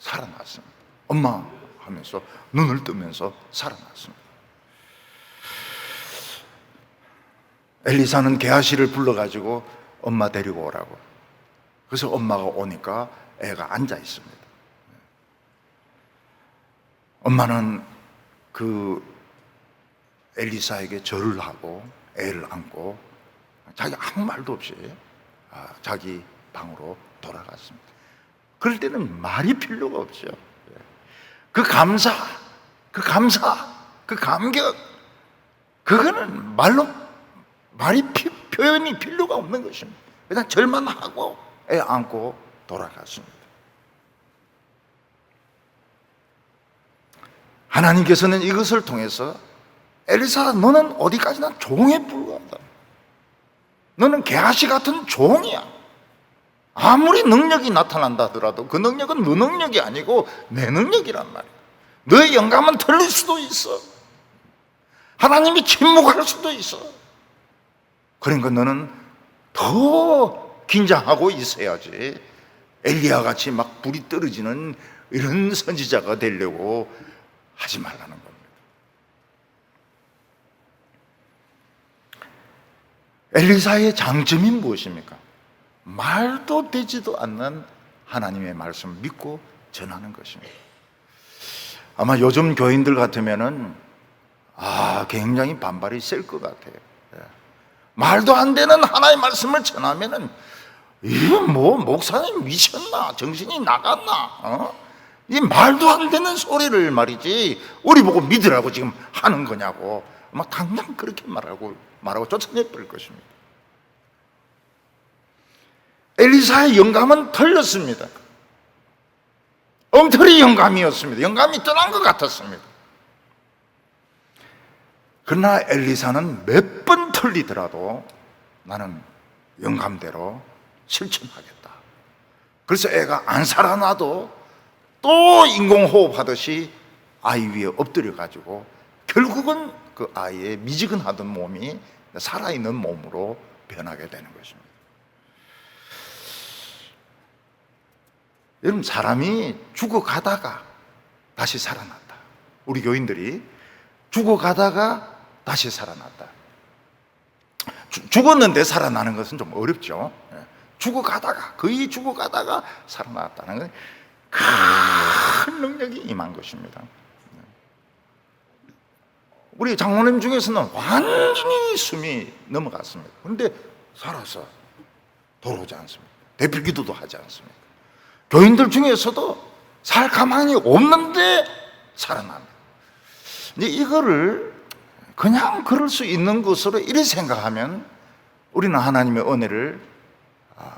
A: 살아났습니다. 엄마 하면서 눈을 뜨면서 살아났습니다. 엘리사는 게하시를 불러가지고 엄마 데리고 오라고. 그래서 엄마가 오니까 애가 앉아 있습니다. 엄마는 그 엘리사에게 절을 하고 애를 안고 자기 아무 말도 없이 자기 방으로 돌아갔습니다. 그럴 때는 말이 필요가 없죠. 그 감사, 그 감격, 그거는 말이 표현이 필요가 없는 것입니다. 그냥 절만 하고 애 안고 돌아갔습니다. 하나님께서는 이것을 통해서 엘리사, 너는 어디까지나 종에 불과하다. 너는 게하시 같은 종이야. 아무리 능력이 나타난다 하더라도 그 능력은 너 능력이 아니고 내 능력이란 말이야. 너의 영감은 틀릴 수도 있어. 하나님이 침묵할 수도 있어. 그러니까 너는 더 긴장하고 있어야지 엘리야 같이 막 불이 떨어지는 이런 선지자가 되려고 하지 말라는 겁니다. 엘리사의 장점이 무엇입니까? 말도 되지도 않는 하나님의 말씀을 믿고 전하는 것입니다. 아마 요즘 교인들 같으면은 굉장히 반발이 셀 것 같아요. 말도 안 되는 하나의 말씀을 전하면은 이게 뭐 목사님 미쳤나? 정신이 나갔나? 이 말도 안 되는 소리를 말이지 우리 보고 믿으라고 지금 하는 거냐고 아마 당장 그렇게 말하고 쫓아내버릴 것입니다. 엘리사의 영감은 틀렸습니다. 엉터리 영감이었습니다. 영감이 떠난 것 같았습니다. 그러나 엘리사는 몇 번 틀리더라도 나는 영감대로 실천하겠다. 그래서 애가 안 살아나도 또 인공호흡 하듯이 아이 위에 엎드려 가지고 결국은 그 아이의 미지근하던 몸이 살아있는 몸으로 변하게 되는 것입니다. 여러분, 사람이 죽어가다가 다시 살아났다. 우리 교인들이 죽어가다가 다시 살아났다. 죽었는데 살아나는 것은 좀 어렵죠. 거의 죽어가다가 살아났다는 건 큰 능력이 임한 것입니다. 우리 장로님 중에서는 완전히 숨이 넘어갔습니다. 그런데 살아서 돌아오지 않습니다. 대필기도도 하지 않습니다. 교인들 중에서도 살 가망이 없는데 살아납니다. 이제 이거를 그냥 그럴 수 있는 것으로 이렇게 생각하면 우리는 하나님의 은혜를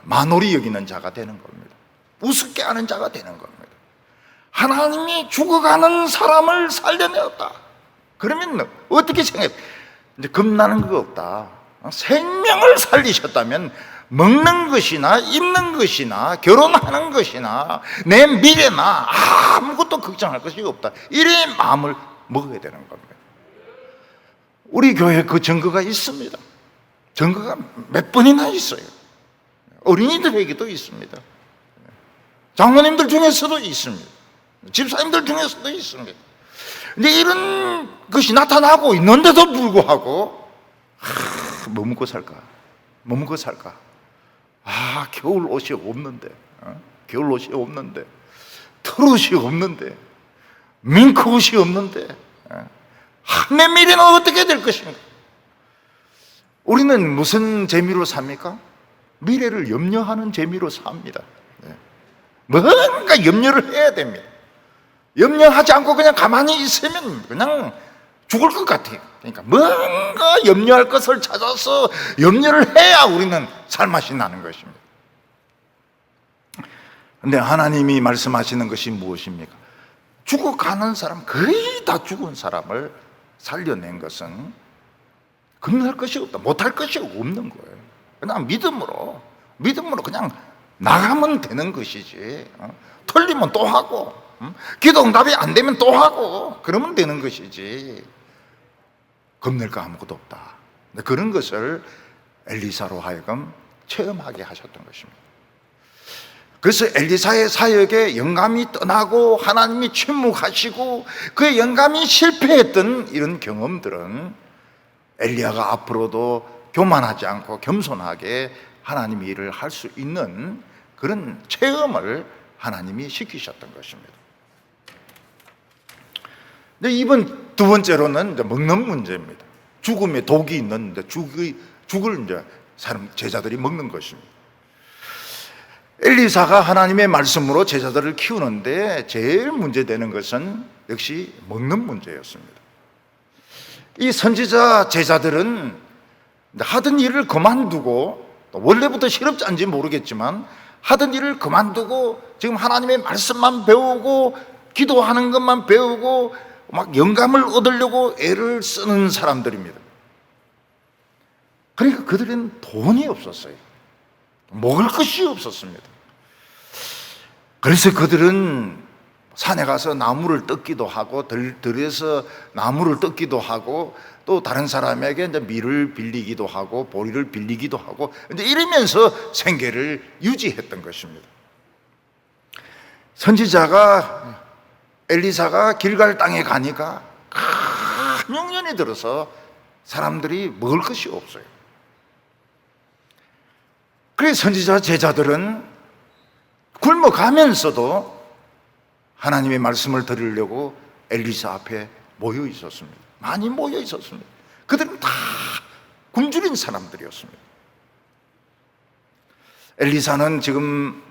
A: 만홀히 여기는 자가 되는 겁니다. 우습게 하는 자가 되는 겁니다. 하나님이 죽어가는 사람을 살려내었다. 그러면 어떻게 생각해? 이제 겁나는 거 없다. 생명을 살리셨다면 먹는 것이나 입는 것이나 결혼하는 것이나 내 미래나 아무것도 걱정할 것이 없다. 이래 마음을 먹어야 되는 겁니다. 우리 교회에 그 증거가 있습니다. 증거가 몇 번이나 있어요. 어린이들에게도 있습니다. 장로님들 중에서도 있습니다. 집사님들 중에서도 있습니다. 근데 이런 것이 나타나고 있는데도 불구하고 뭐 먹고 살까? 뭐 먹고 살까? 겨울 옷이 없는데, 겨울 옷이 없는데, 털옷이 없는데, 밍크 옷이 없는데, 내 미래는 어떻게 될 것인가? 우리는 무슨 재미로 삽니까? 미래를 염려하는 재미로 삽니다. 뭔가 염려를 해야 됩니다. 염려하지 않고 그냥 가만히 있으면 그냥 죽을 것 같아요. 그러니까 뭔가 염려할 것을 찾아서 염려를 해야 우리는 살맛이 나는 것입니다. 그런데 하나님이 말씀하시는 것이 무엇입니까? 죽어가는 사람, 거의 다 죽은 사람을 살려낸 것은 겁날 것이 없다, 못할 것이 없는 거예요. 그냥 믿음으로 그냥 나가면 되는 것이지. 틀리면 또 하고, 기도 응답이 안 되면 또 하고, 그러면 되는 것이지. 겁낼 거 아무것도 없다. 그런 것을 엘리사로 하여금 체험하게 하셨던 것입니다. 그래서 엘리사의 사역에 영감이 떠나고 하나님이 침묵하시고 그의 영감이 실패했던 이런 경험들은 엘리야가 앞으로도 교만하지 않고 겸손하게 하나님의 일을 할 수 있는 그런 체험을 하나님이 시키셨던 것입니다. 이번 두 번째로는 이제 먹는 문제입니다. 죽음에 독이 있는데 죽을 이제 제자들이 먹는 것입니다. 엘리사가 하나님의 말씀으로 제자들을 키우는데 제일 문제되는 것은 역시 먹는 문제였습니다. 이 선지자 제자들은 하던 일을 그만두고 원래부터 실업자인지 모르겠지만 하던 일을 그만두고 지금 하나님의 말씀만 배우고 기도하는 것만 배우고 막 영감을 얻으려고 애를 쓰는 사람들입니다. 그러니까 그들은 돈이 없었어요. 먹을 것이 없었습니다. 그래서 그들은 산에 가서 나무를 뜯기도 하고 들에서 나무를 뜯기도 하고 또 다른 사람에게 이제 밀을 빌리기도 하고 보리를 빌리기도 하고 이제 이러면서 생계를 유지했던 것입니다. 선지자가 엘리사가 길갈 땅에 가니까 큰 흉년이 들어서 사람들이 먹을 것이 없어요. 그래서 선지자 제자들은 굶어가면서도 하나님의 말씀을 들으려고 엘리사 앞에 모여 있었습니다. 많이 모여 있었습니다. 그들은 다 굶주린 사람들이었습니다. 엘리사는 지금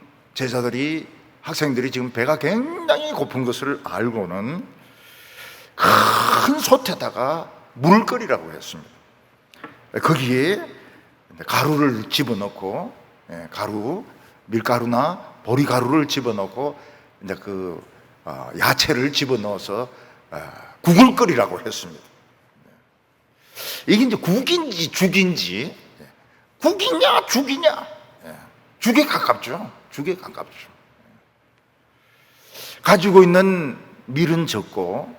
A: 학생들이 지금 배가 굉장히 고픈 것을 알고는 큰 솥에다가 물을 끓이라고 했습니다. 거기에 가루를 집어넣고 밀가루나 보리가루를 집어넣고 이제 야채를 집어넣어서 국을 끓이라고 했습니다. 이게 이제 국인지 죽인지, 국이냐 죽이냐, 죽에 가깝죠. 죽에 가깝죠. 가지고 있는 밀은 적고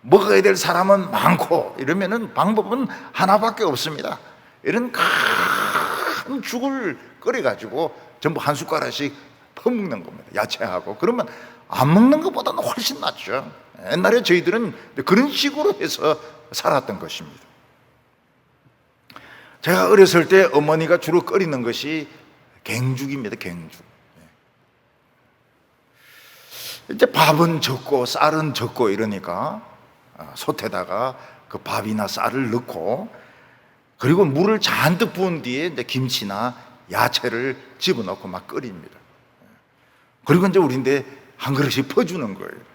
A: 먹어야 될 사람은 많고 이러면은 방법은 하나밖에 없습니다. 이런 큰 죽을 끓여가지고 전부 한 숟가락씩 퍼먹는 겁니다. 야채하고. 그러면 안 먹는 것보다는 훨씬 낫죠. 옛날에 저희들은 그런 식으로 해서 살았던 것입니다. 제가 어렸을 때 어머니가 주로 끓이는 것이 갱죽입니다. 갱죽. 이제 밥은 적고 쌀은 적고 이러니까 솥에다가 그 밥이나 쌀을 넣고 그리고 물을 잔뜩 부은 뒤에 이제 김치나 야채를 집어넣고 막 끓입니다. 그리고 이제 우리인데 한 그릇씩 퍼주는 거예요.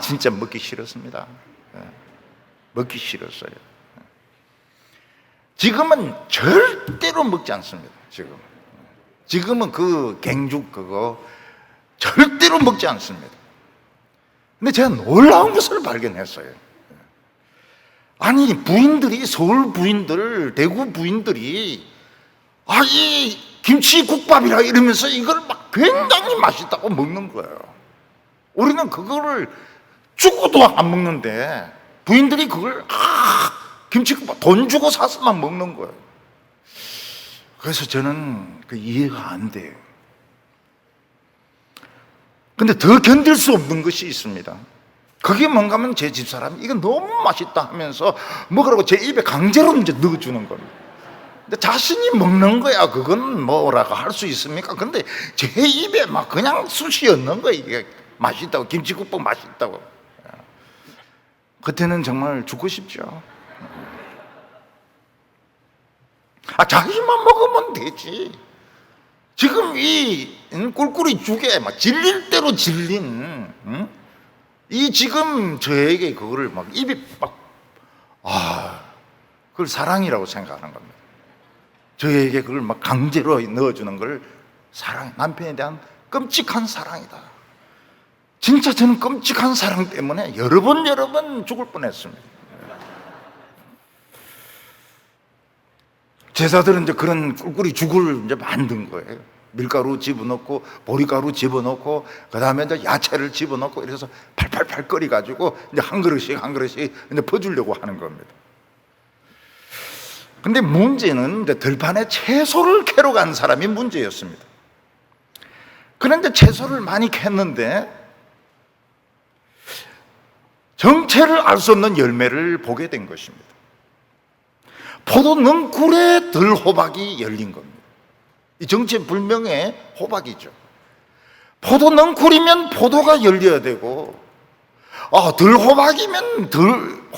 A: 진짜 먹기 싫었습니다. 먹기 싫었어요. 지금은 절대로 먹지 않습니다. 지금은 그 갱죽 그거 절대로 먹지 않습니다. 근데 제가 놀라운 것을 발견했어요. 아니 부인들이, 서울 부인들, 대구 부인들이 이 김치국밥이라 이러면서 이걸 막 굉장히 맛있다고 먹는 거예요. 우리는 그거를 죽어도 안 먹는데 부인들이 그걸 김치국밥 돈 주고 사서만 먹는 거예요. 그래서 저는 이해가 안 돼요. 근데 더 견딜 수 없는 것이 있습니다. 그게 뭔가 하면 제 집사람이 이거 너무 맛있다 하면서 먹으라고 제 입에 강제로 이제 넣어주는 겁니다. 근데 자신이 먹는 거야 그건 뭐라고 할 수 있습니까? 근데 제 입에 막 그냥 쑤시 얹는 거야. 이게 맛있다고, 김치국밥 맛있다고. 그때는 정말 죽고 싶죠. 자기만 먹으면 되지. 지금 이 꿀꿀이 죽에 막 질릴 대로 질린 이 지금 저에게 그거를 막 입에 그걸 사랑이라고 생각하는 겁니다. 저에게 그걸 막 강제로 넣어주는 걸 남편에 대한 끔찍한 사랑이다. 진짜 저는 끔찍한 사랑 때문에 여러 번 죽을 뻔했습니다. 제자들은 이제 그런 꿀꿀이 죽을 이제 만든 거예요. 밀가루 집어넣고 보리가루 집어넣고 그 다음에 이제 야채를 집어넣고 이래서 팔팔팔 끓여가지고 이제 한 그릇씩 이제 퍼주려고 하는 겁니다. 근데 문제는 이제 들판에 채소를 캐러 간 사람이 문제였습니다. 그런데 채소를 많이 캤는데 정체를 알 수 없는 열매를 보게 된 것입니다. 포도 넝쿨에 들호박이 열린 겁니다. 이 정체불명의 호박이죠. 포도 넝쿨이면 포도가 열려야 되고 들호박이면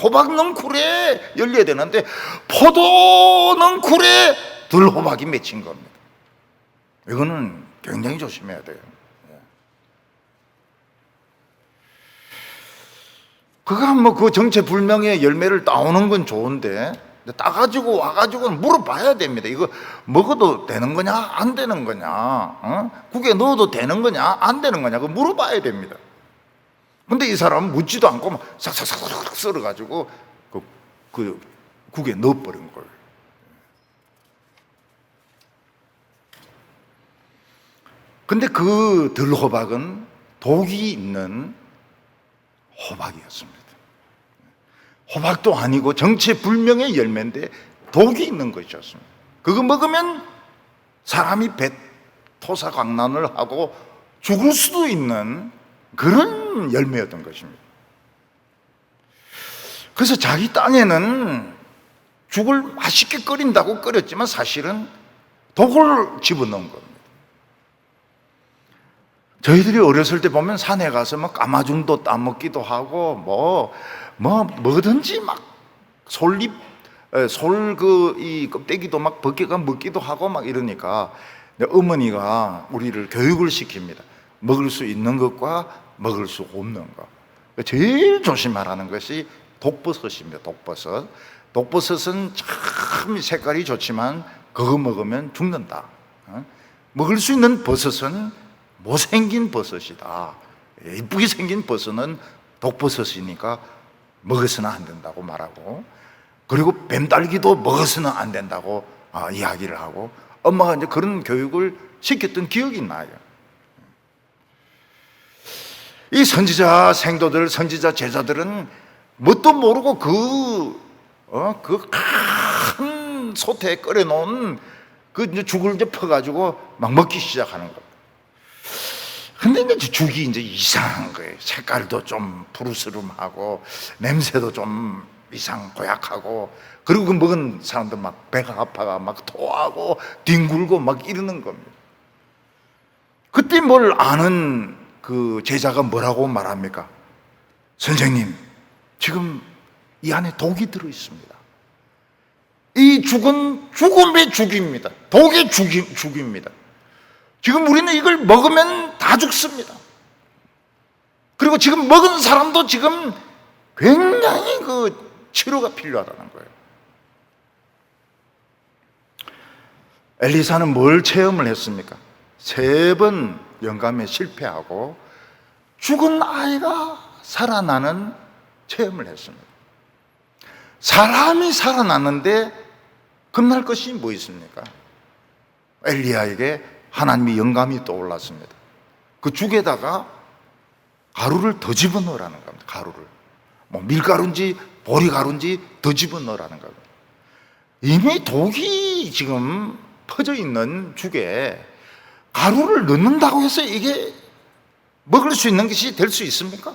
A: 호박 넝쿨에 열려야 되는데 포도 넝쿨에 들호박이 맺힌 겁니다. 이거는 굉장히 조심해야 돼요. 그가 그 정체불명의 열매를 따오는 건 좋은데 따가지고 와가지고 물어봐야 됩니다. 이거 먹어도 되는 거냐 안 되는 거냐, 어? 국에 넣어도 되는 거냐 안 되는 거냐, 그거 물어봐야 됩니다. 근데 이 사람은 묻지도 않고 막 싹싹싹 썰어가지고 그 국에 넣어버린 거예요. 근데 그 들호박은 독이 있는 호박이었습니다. 호박도 아니고 정체불명의 열매인데 독이 있는 것이었습니다. 그거 먹으면 사람이 토사광난을 하고 죽을 수도 있는 그런 열매였던 것입니다. 그래서 자기 땅에는 죽을 맛있게 끓인다고 끓였지만 사실은 독을 집어넣은 겁니다. 저희들이 어렸을 때 보면 산에 가서 막 까마중도 따먹기도 하고 뭐든지 막 솔잎, 이 껍데기도 막 벗겨가 먹기도 하고 막 이러니까 어머니가 우리를 교육을 시킵니다. 먹을 수 있는 것과 먹을 수 없는 것. 제일 조심하라는 것이 독버섯입니다. 독버섯. 독버섯은 참 색깔이 좋지만 그거 먹으면 죽는다. 먹을 수 있는 버섯은 못생긴 버섯이다. 이쁘게 생긴 버섯은 독버섯이니까 먹어서는 안 된다고 말하고, 그리고 뱀딸기도 먹어서는 안 된다고 이야기를 하고, 엄마가 이제 그런 교육을 시켰던 기억이 나요. 이 선지자 생도들, 선지자 제자들은 뭣도 모르고 그 큰 솥에 끓여놓은 그 죽을 이제 퍼가지고 막 먹기 시작하는 거예요. 근데 이제 죽이 이제 이상한 거예요. 색깔도 좀 푸르스름하고 냄새도 좀 고약하고, 그리고 그 먹은 사람들 막 배가 아파가 막 토하고 뒹굴고 막 이러는 겁니다. 그때 뭘 아는 그 제자가 뭐라고 말합니까? 선생님, 지금 이 안에 독이 들어 있습니다. 이 죽은 죽음의 죽입니다. 독의 죽입니다. 지금 우리는 이걸 먹으면 다 죽습니다. 그리고 지금 먹은 사람도 지금 굉장히 그 치료가 필요하다는 거예요. 엘리사는 뭘 체험을 했습니까? 3번 영감에 실패하고 죽은 아이가 살아나는 체험을 했습니다. 사람이 살아났는데 겁날 것이 뭐 있습니까? 엘리야에게 하나님의 영감이 떠올랐습니다. 그 죽에다가 가루를 더 집어넣으라는 겁니다. 가루를 뭐 밀가루인지 보리가루인지 더 집어넣으라는 겁니다. 이미 독이 지금 퍼져 있는 죽에 가루를 넣는다고 해서 이게 먹을 수 있는 것이 될 수 있습니까?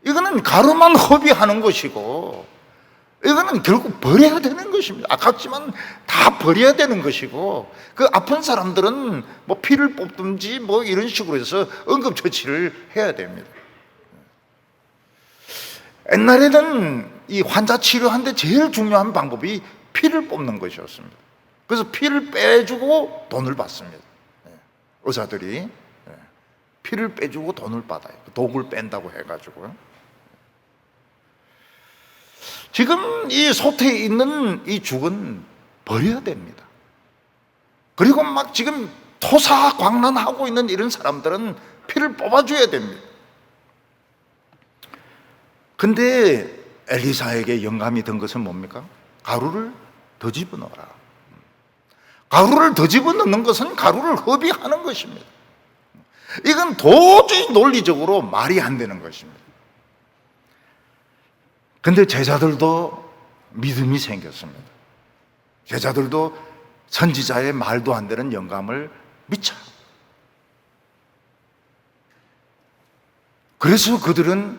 A: 이거는 가루만 허비하는 것이고, 이거는 결국 버려야 되는 것입니다. 아깝지만 다 버려야 되는 것이고, 그 아픈 사람들은 뭐 피를 뽑든지 뭐 이런 식으로 해서 응급처치를 해야 됩니다. 옛날에는 이 환자 치료하는데 제일 중요한 방법이 피를 뽑는 것이었습니다. 그래서 피를 빼주고 돈을 받습니다. 의사들이 피를 빼주고 돈을 받아요. 독을 뺀다고 해가지고요. 지금 이 솥에 있는 이 죽은 버려야 됩니다. 그리고 막 지금 토사광난하고 있는 이런 사람들은 피를 뽑아줘야 됩니다. 근데 엘리사에게 영감이 든 것은 뭡니까? 가루를 더 집어넣어라. 가루를 더 집어넣는 것은 가루를 허비하는 것입니다. 이건 도저히 논리적으로 말이 안 되는 것입니다. 근데 제자들도 믿음이 생겼습니다. 제자들도 선지자의 말도 안 되는 영감을 믿죠. 그래서 그들은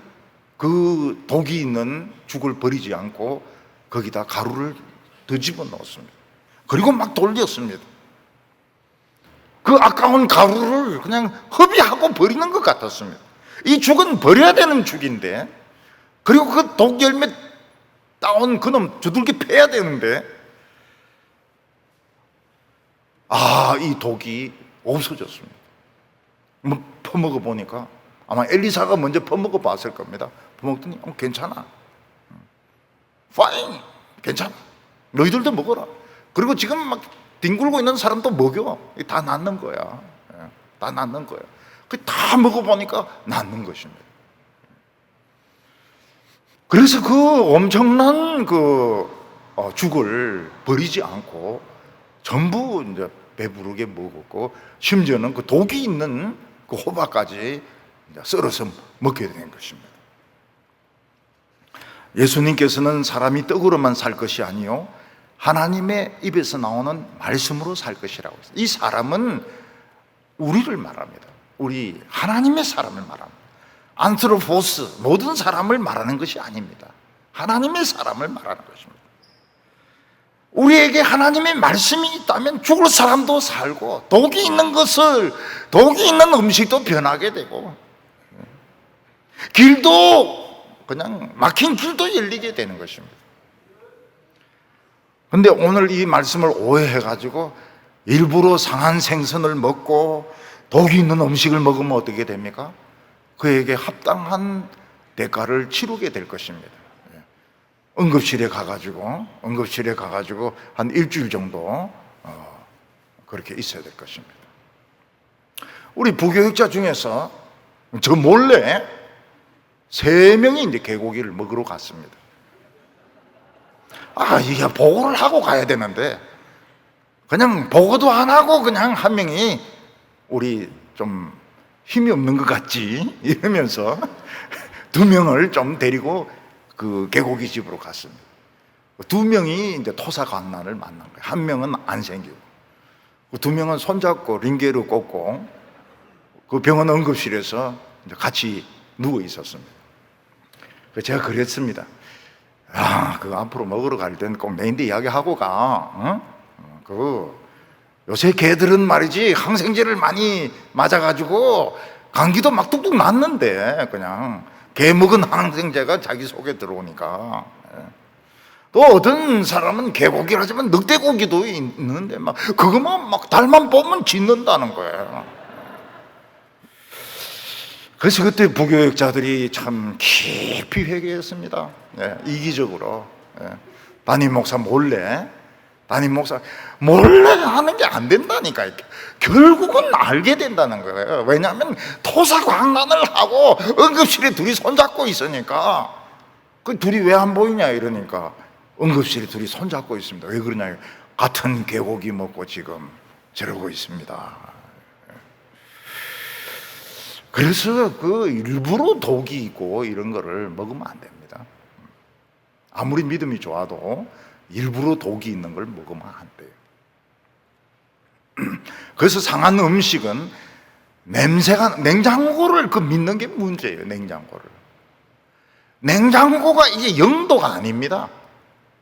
A: 그 독이 있는 죽을 버리지 않고 거기다 가루를 더 집어넣었습니다. 그리고 막 돌렸습니다. 그 아까운 가루를 그냥 허비하고 버리는 것 같았습니다. 이 죽은 버려야 되는 죽인데, 그리고 그 독 열매 따온 그놈 두들겨 패야 되는데, 이 독이 없어졌습니다. 뭐 퍼먹어 보니까 아마 엘리사가 먼저 퍼먹어 봤을 겁니다. 퍼먹더니 괜찮아, 파인, 괜찮아. 너희들도 먹어라. 그리고 지금 막 뒹굴고 있는 사람도 먹여. 다 낫는 거야. 다 낫는 거야. 다 먹어보니까 낫는 것입니다. 그래서 그 엄청난 죽을 버리지 않고 전부 이제 배부르게 먹었고, 심지어는 그 독이 있는 그 호박까지 썰어서 먹게 된 것입니다. 예수님께서는 사람이 떡으로만 살 것이 아니요 하나님의 입에서 나오는 말씀으로 살 것이라고 했어요. 이 사람은 우리를 말합니다. 우리 하나님의 사람을 말합니다. 안트로포스, 모든 사람을 말하는 것이 아닙니다. 하나님의 사람을 말하는 것입니다. 우리에게 하나님의 말씀이 있다면 죽을 사람도 살고, 독이 있는 음식도 변하게 되고, 길도 그냥 막힌 길도 열리게 되는 것입니다. 그런데 오늘 이 말씀을 오해해가지고 일부러 상한 생선을 먹고 독이 있는 음식을 먹으면 어떻게 됩니까? 그에게 합당한 대가를 치르게 될 것입니다. 응급실에 가가지고 한 일주일 정도 그렇게 있어야 될 것입니다. 우리 부교육자 중에서 저 몰래 3명이 이제 개고기를 먹으러 갔습니다. 이게 보고를 하고 가야 되는데 그냥 보고도 안 하고 그냥 한 명이 우리 좀 힘이 없는 것 같지 이러면서 2명을 좀 데리고 그 개고기 집으로 갔습니다. 2명이 이제 토사관난을 만난 거예요. 1명은 안 생기고, 2명은 손잡고 링게를 꽂고 그 병원 응급실에서 이제 같이 누워 있었습니다. 제가 그랬습니다. 그거 앞으로 먹으러 갈 때는 꼭 메인데 이야기하고 가. 요새 개들은 말이지 항생제를 많이 맞아가지고 감기도 막 뚝뚝 났는데 그냥 개 먹은 항생제가 자기 속에 들어오니까. 또 어떤 사람은 개고기를 하지만 늑대고기도 있는데 그거만 달만 보면 짖는다는 거예요. 그래서 그때 부교육자들이 참 깊이 회개했습니다. 이기적으로. 담임 목사 몰래 하는 게 안 된다니까. 결국은 알게 된다는 거예요. 왜냐하면 토사광난을 하고 응급실에 둘이 손잡고 있으니까. 그 둘이 왜 안 보이냐 이러니까 응급실에 둘이 손잡고 있습니다. 왜 그러냐, 같은 개고기 먹고 지금 저러고 있습니다. 그래서 일부러 독이 있고 이런 거를 먹으면 안 됩니다. 아무리 믿음이 좋아도 일부러 독이 있는 걸 먹으면 안 돼요. 그래서 상한 음식은 냉장고를 믿는 게 문제예요. 냉장고가 이게 0도가 아닙니다.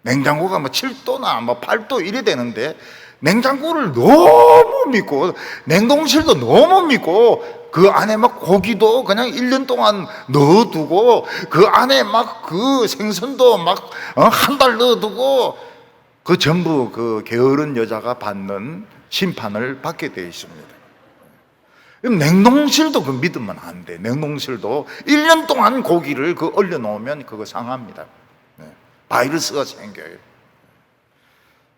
A: 냉장고가 7도나 8도 이래 되는데, 냉장고를 너무 믿고 냉동실도 너무 믿고 그 안에 고기도 그냥 1년 동안 넣어두고 그 안에 그 생선도 한 달 넣어두고 전부 게으른 여자가 받는 심판을 받게 되어 있습니다. 냉동실도 믿으면 안 돼. 냉동실도 1년 동안 고기를 얼려 놓으면 그거 상합니다. 바이러스가 생겨요.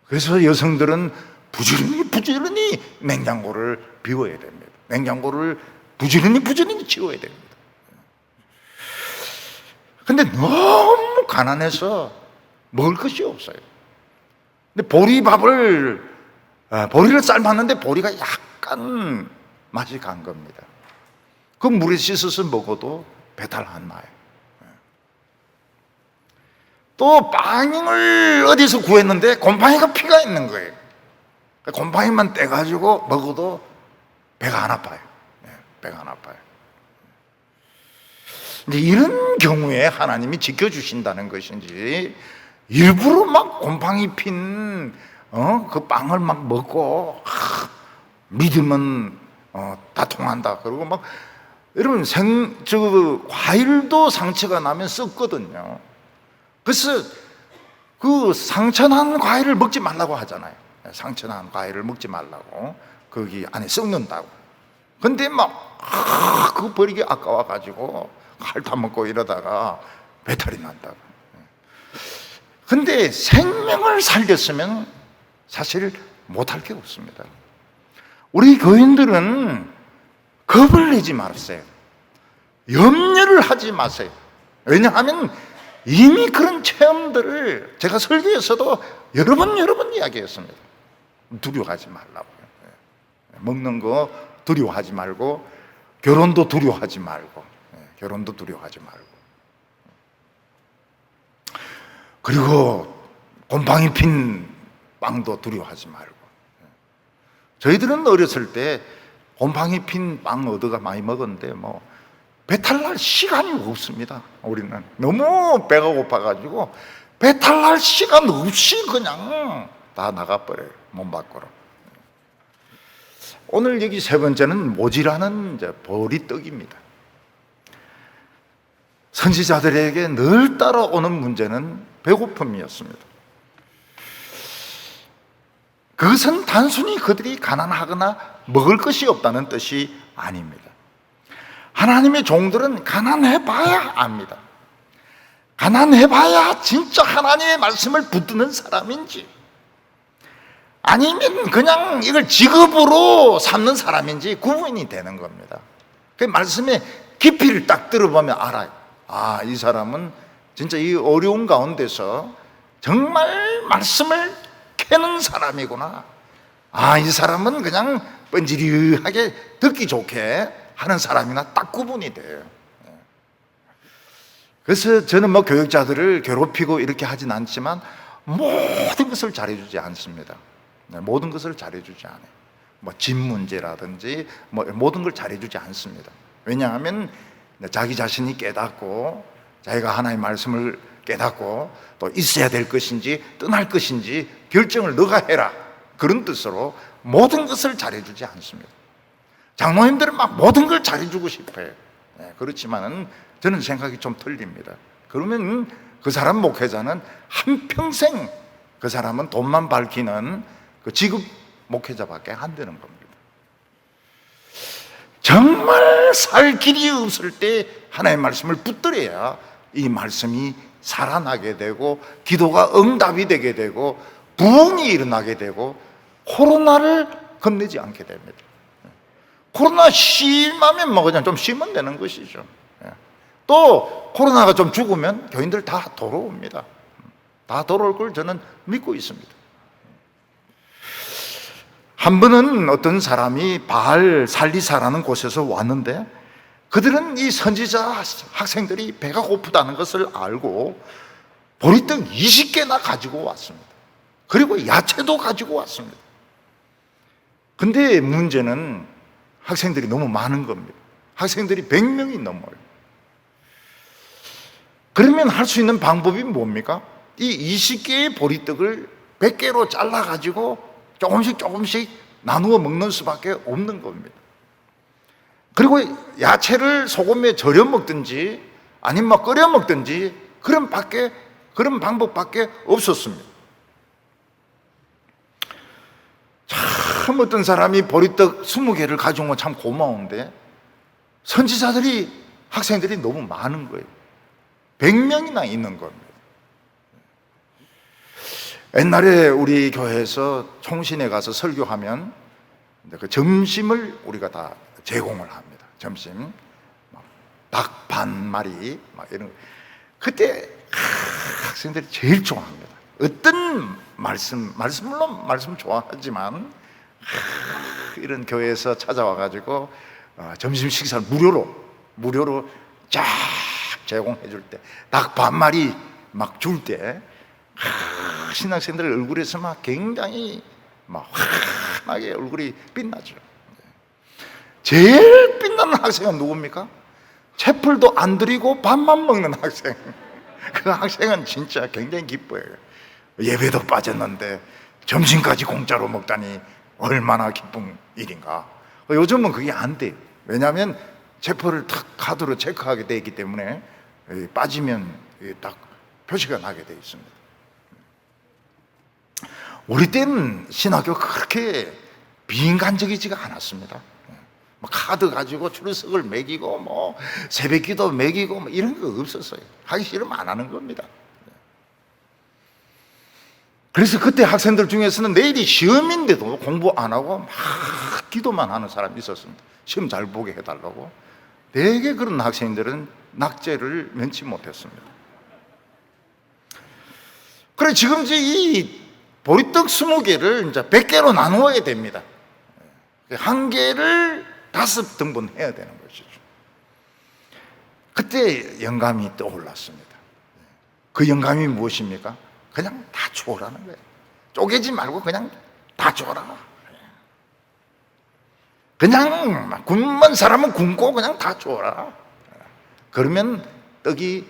A: 그래서 여성들은 부지런히 냉장고를 비워야 됩니다. 냉장고를 부지런히 치워야 됩니다. 근데 너무 가난해서 먹을 것이 없어요. 근데 보리를 삶았는데 보리가 약간 맛이 간 겁니다. 그 물에 씻어서 먹어도 배탈 안 나요. 또 빵을 어디서 구했는데 곰팡이가 피가 있는 거예요. 곰팡이만 떼가지고 먹어도 배가 안 아파요. 배가 안 아파요. 이제 이런 경우에 하나님이 지켜주신다는 것인지, 일부러 곰팡이 핀 그 빵을 먹고 믿으면 다 통한다. 그리고 여러분 과일도 상처가 나면 썩거든요. 그래서 그 상처난 과일을 먹지 말라고 하잖아요. 상처난 과일을 먹지 말라고. 거기 안에 썩는다고. 근데 그거 버리기 아까워가지고 핥아먹고 이러다가 배탈이 난다고. 근데 생명을 살렸으면 사실 못할 게 없습니다. 우리 교인들은 겁을 내지 마세요. 염려를 하지 마세요. 왜냐하면 이미 그런 체험들을 제가 설교에서도 여러 번 이야기했습니다. 두려워하지 말라고요. 먹는 거 두려워하지 말고, 결혼도 두려워하지 말고, 결혼도 두려워하지 말고, 그리고 곰팡이 핀 빵도 두려워하지 말고. 저희들은 어렸을 때 곰팡이 핀 빵 얻어가 많이 먹었는데 뭐 배탈 날 시간이 없습니다. 우리는 너무 배가 고파가지고 배탈 날 시간 없이 그냥 다 나가버려요, 몸 밖으로. 오늘 여기 세 번째는 모지라는 이제 보리떡입니다. 선지자들에게 늘 따라오는 문제는 배고픔이었습니다. 그것은 단순히 그들이 가난하거나 먹을 것이 없다는 뜻이 아닙니다. 하나님의 종들은 가난해봐야 압니다. 가난해봐야 진짜 하나님의 말씀을 붙드는 사람인지, 아니면 그냥 이걸 직업으로 삼는 사람인지 구분이 되는 겁니다. 그 말씀의 깊이를 딱 들어보면 알아요. 아, 이 사람은 진짜 이 어려운 가운데서 정말 말씀을 캐는 사람이구나. 아, 이 사람은 그냥 번지르하게 듣기 좋게 하는 사람이나 딱 구분이 돼요. 그래서 저는 뭐 교육자들을 괴롭히고 이렇게 하진 않지만 모든 것을 잘해주지 않습니다. 모든 것을 잘해주지 않아요. 뭐 집 문제라든지 뭐 모든 걸 잘해주지 않습니다. 왜냐하면 자기 자신이 깨닫고 자기가 하나님의 말씀을 깨닫고 또 있어야 될 것인지 떠날 것인지 결정을 너가 해라, 그런 뜻으로 모든 것을 잘해주지 않습니다. 장로님들은 막 모든 걸 잘해주고 싶어요. 그렇지만은 저는 생각이 좀 틀립니다. 그러면 그 사람 목회자는 한평생 그 사람은 돈만 밝히는 그 지급 목회자밖에 안 되는 겁니다. 정말 살 길이 없을 때 하나님의 말씀을 붙들어야 이 말씀이 살아나게 되고 기도가 응답이 되게 되고 부흥이 일어나게 되고 코로나를 건네지 않게 됩니다. 코로나 심하면 뭐 그냥 좀 쉬면 되는 것이죠. 또 코로나가 좀 죽으면 교인들 다 돌아옵니다. 다 돌아올 걸 저는 믿고 있습니다. 한 번은 어떤 사람이 바알 살리사라는 곳에서 왔는데 그들은 이 선지자 학생들이 배가 고프다는 것을 알고 보리떡 20개나 가지고 왔습니다. 그리고 야채도 가지고 왔습니다. 근데 문제는 학생들이 너무 많은 겁니다. 학생들이 100명이 넘어요. 그러면 할 수 있는 방법이 뭡니까? 이 20개의 보리떡을 100개로 잘라가지고 조금씩 나누어 먹는 수밖에 없는 겁니다. 그리고 야채를 소금에 절여 먹든지 아니면 뭐 끓여 먹든지 그런 방법밖에 없었습니다. 참 어떤 사람이 보리떡 20개를 가져온 건 참 고마운데 선지자들이 학생들이 너무 많은 거예요. 100명이나 있는 겁니다. 옛날에 우리 교회에서 총신에 가서 설교하면 그 점심을 우리가 다 제공을 합니다. 점심 닭 반 마리 막 이런 거. 그때 학생들이 제일 좋아합니다. 어떤 물론 말씀 좋아하지만 이런 교회에서 찾아와 가지고 점심 식사를 무료로 쫙 제공해 줄 때 닭 반 마리 막 줄 때 신학생들 얼굴에서 막 굉장히 막 환하게 얼굴이 빛나죠. 제일 빛나는 학생은 누굽니까? 채플도 안 드리고 밥만 먹는 학생. 그 학생은 진짜 굉장히 기뻐해요. 예배도 빠졌는데 점심까지 공짜로 먹다니 얼마나 기쁜 일인가. 요즘은 그게 안 돼요. 왜냐하면 채플을 탁 카드로 체크하게 되어 있기 때문에 빠지면 딱 표시가 나게 되어 있습니다. 우리 때는 신학교가 그렇게 비인간적이지가 않았습니다. 뭐 카드 가지고 출석을 매기고 뭐 새벽기도 매기고 뭐 이런 거 없었어요. 하기 싫으면 안 하는 겁니다. 그래서 그때 학생들 중에서는 내일이 시험인데도 공부 안 하고 막 기도만 하는 사람이 있었습니다. 시험 잘 보게 해달라고. 되게 그런 학생들은 낙제를 면치 못했습니다. 그래, 지금 이제 이 보리떡 20개를 이제 100개로 나누어야 됩니다. 한 개를 5등분 해야 되는 것이죠. 그때 영감이 떠올랐습니다. 그 영감이 무엇입니까? 그냥 다 줘라는 거예요. 쪼개지 말고 그냥 다 줘라. 그냥 굶은 사람은 굶고 그냥 다 줘라. 그러면 떡이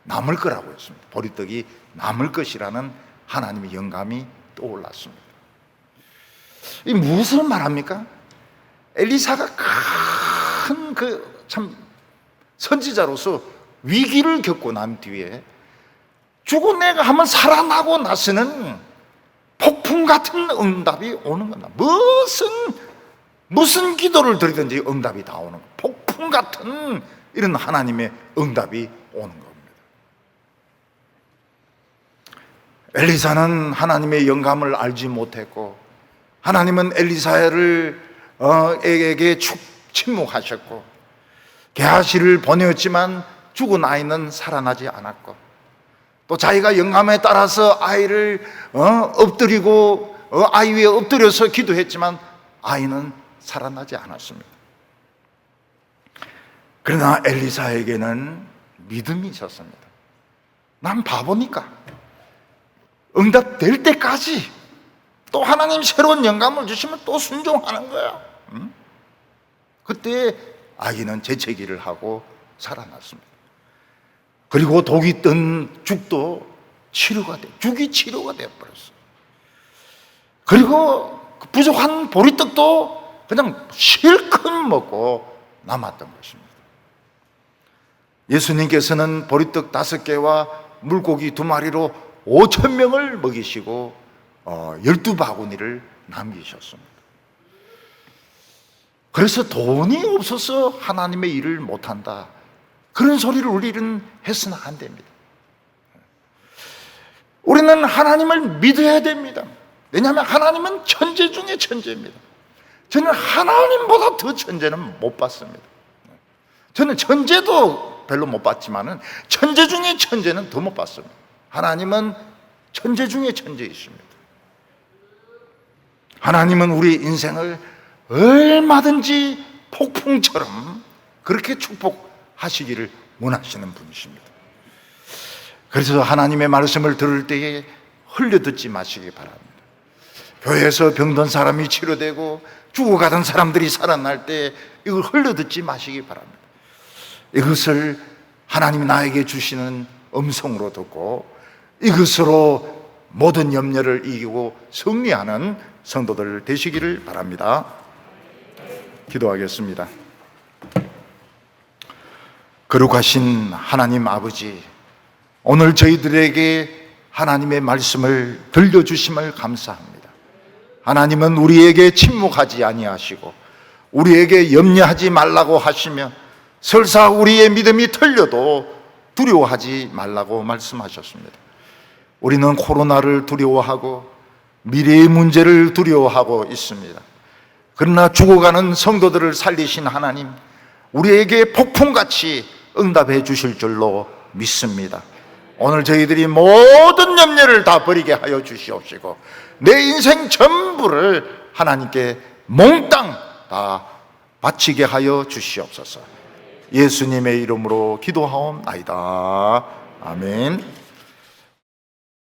A: 남을 거라고 했습니다. 보리떡이 남을 것이라는 하나님의 영감이 떠올랐습니다. 이 무엇을 말합니까? 엘리사가 큰 참 선지자로서 위기를 겪고 난 뒤에 죽어내가 하면 살아나고 나서는 폭풍 같은 응답이 오는 겁니다. 무슨 기도를 드리든지 응답이 다 오는 겁니다. 폭풍 같은 이런 하나님의 응답이 오는 겁니다. 엘리사는 하나님의 영감을 알지 못했고, 하나님은 엘리사를 에게 침묵하셨고, 게하시를 보내었지만 죽은 아이는 살아나지 않았고, 또 자기가 영감에 따라서 아이를 엎드리고 아이 위에 엎드려서 기도했지만 아이는 살아나지 않았습니다. 그러나 엘리사에게는 믿음이 있었습니다. 난 바보니까 응답될 때까지 또 하나님 새로운 영감을 주시면 또 순종하는 거야. 그때 아기는 재채기를 하고 살아났습니다. 그리고 독이 뜬 죽도 죽이 치료가 되어버렸어요. 그리고 부족한 보리떡도 그냥 실컷 먹고 남았던 것입니다. 예수님께서는 보리떡 5개와 물고기 2마리로 5,000명을 먹이시고 12바구니를 남기셨습니다. 그래서 돈이 없어서 하나님의 일을 못한다, 그런 소리를 우리는 해서는 안 됩니다. 우리는 하나님을 믿어야 됩니다. 왜냐하면 하나님은 천재 중에 천재입니다. 저는 하나님보다 더 천재는 못 봤습니다. 저는 천재도 별로 못 봤지만은 천재 중에 천재는 더 못 봤습니다. 하나님은 천재 중에 천재이십니다. 하나님은 우리 인생을 얼마든지 폭풍처럼 그렇게 축복하시기를 원하시는 분이십니다. 그래서 하나님의 말씀을 들을 때에 흘려듣지 마시기 바랍니다. 교회에서 병든 사람이 치료되고 죽어가던 사람들이 살아날 때 이걸 흘려듣지 마시기 바랍니다. 이것을 하나님이 나에게 주시는 음성으로 듣고 이것으로 모든 염려를 이기고 승리하는 성도들 되시기를 바랍니다. 기도하겠습니다. 거룩하신 하나님 아버지, 오늘 저희들에게 하나님의 말씀을 들려주심을 감사합니다. 하나님은 우리에게 침묵하지 아니하시고 우리에게 염려하지 말라고 하시며 설사 우리의 믿음이 틀려도 두려워하지 말라고 말씀하셨습니다. 우리는 코로나를 두려워하고 미래의 문제를 두려워하고 있습니다. 그러나 죽어가는 성도들을 살리신 하나님, 우리에게 폭풍같이 응답해 주실 줄로 믿습니다. 오늘 저희들이 모든 염려를 다 버리게 하여 주시옵시고 내 인생 전부를 하나님께 몽땅 다 바치게 하여 주시옵소서. 예수님의 이름으로 기도하옵나이다. 아멘.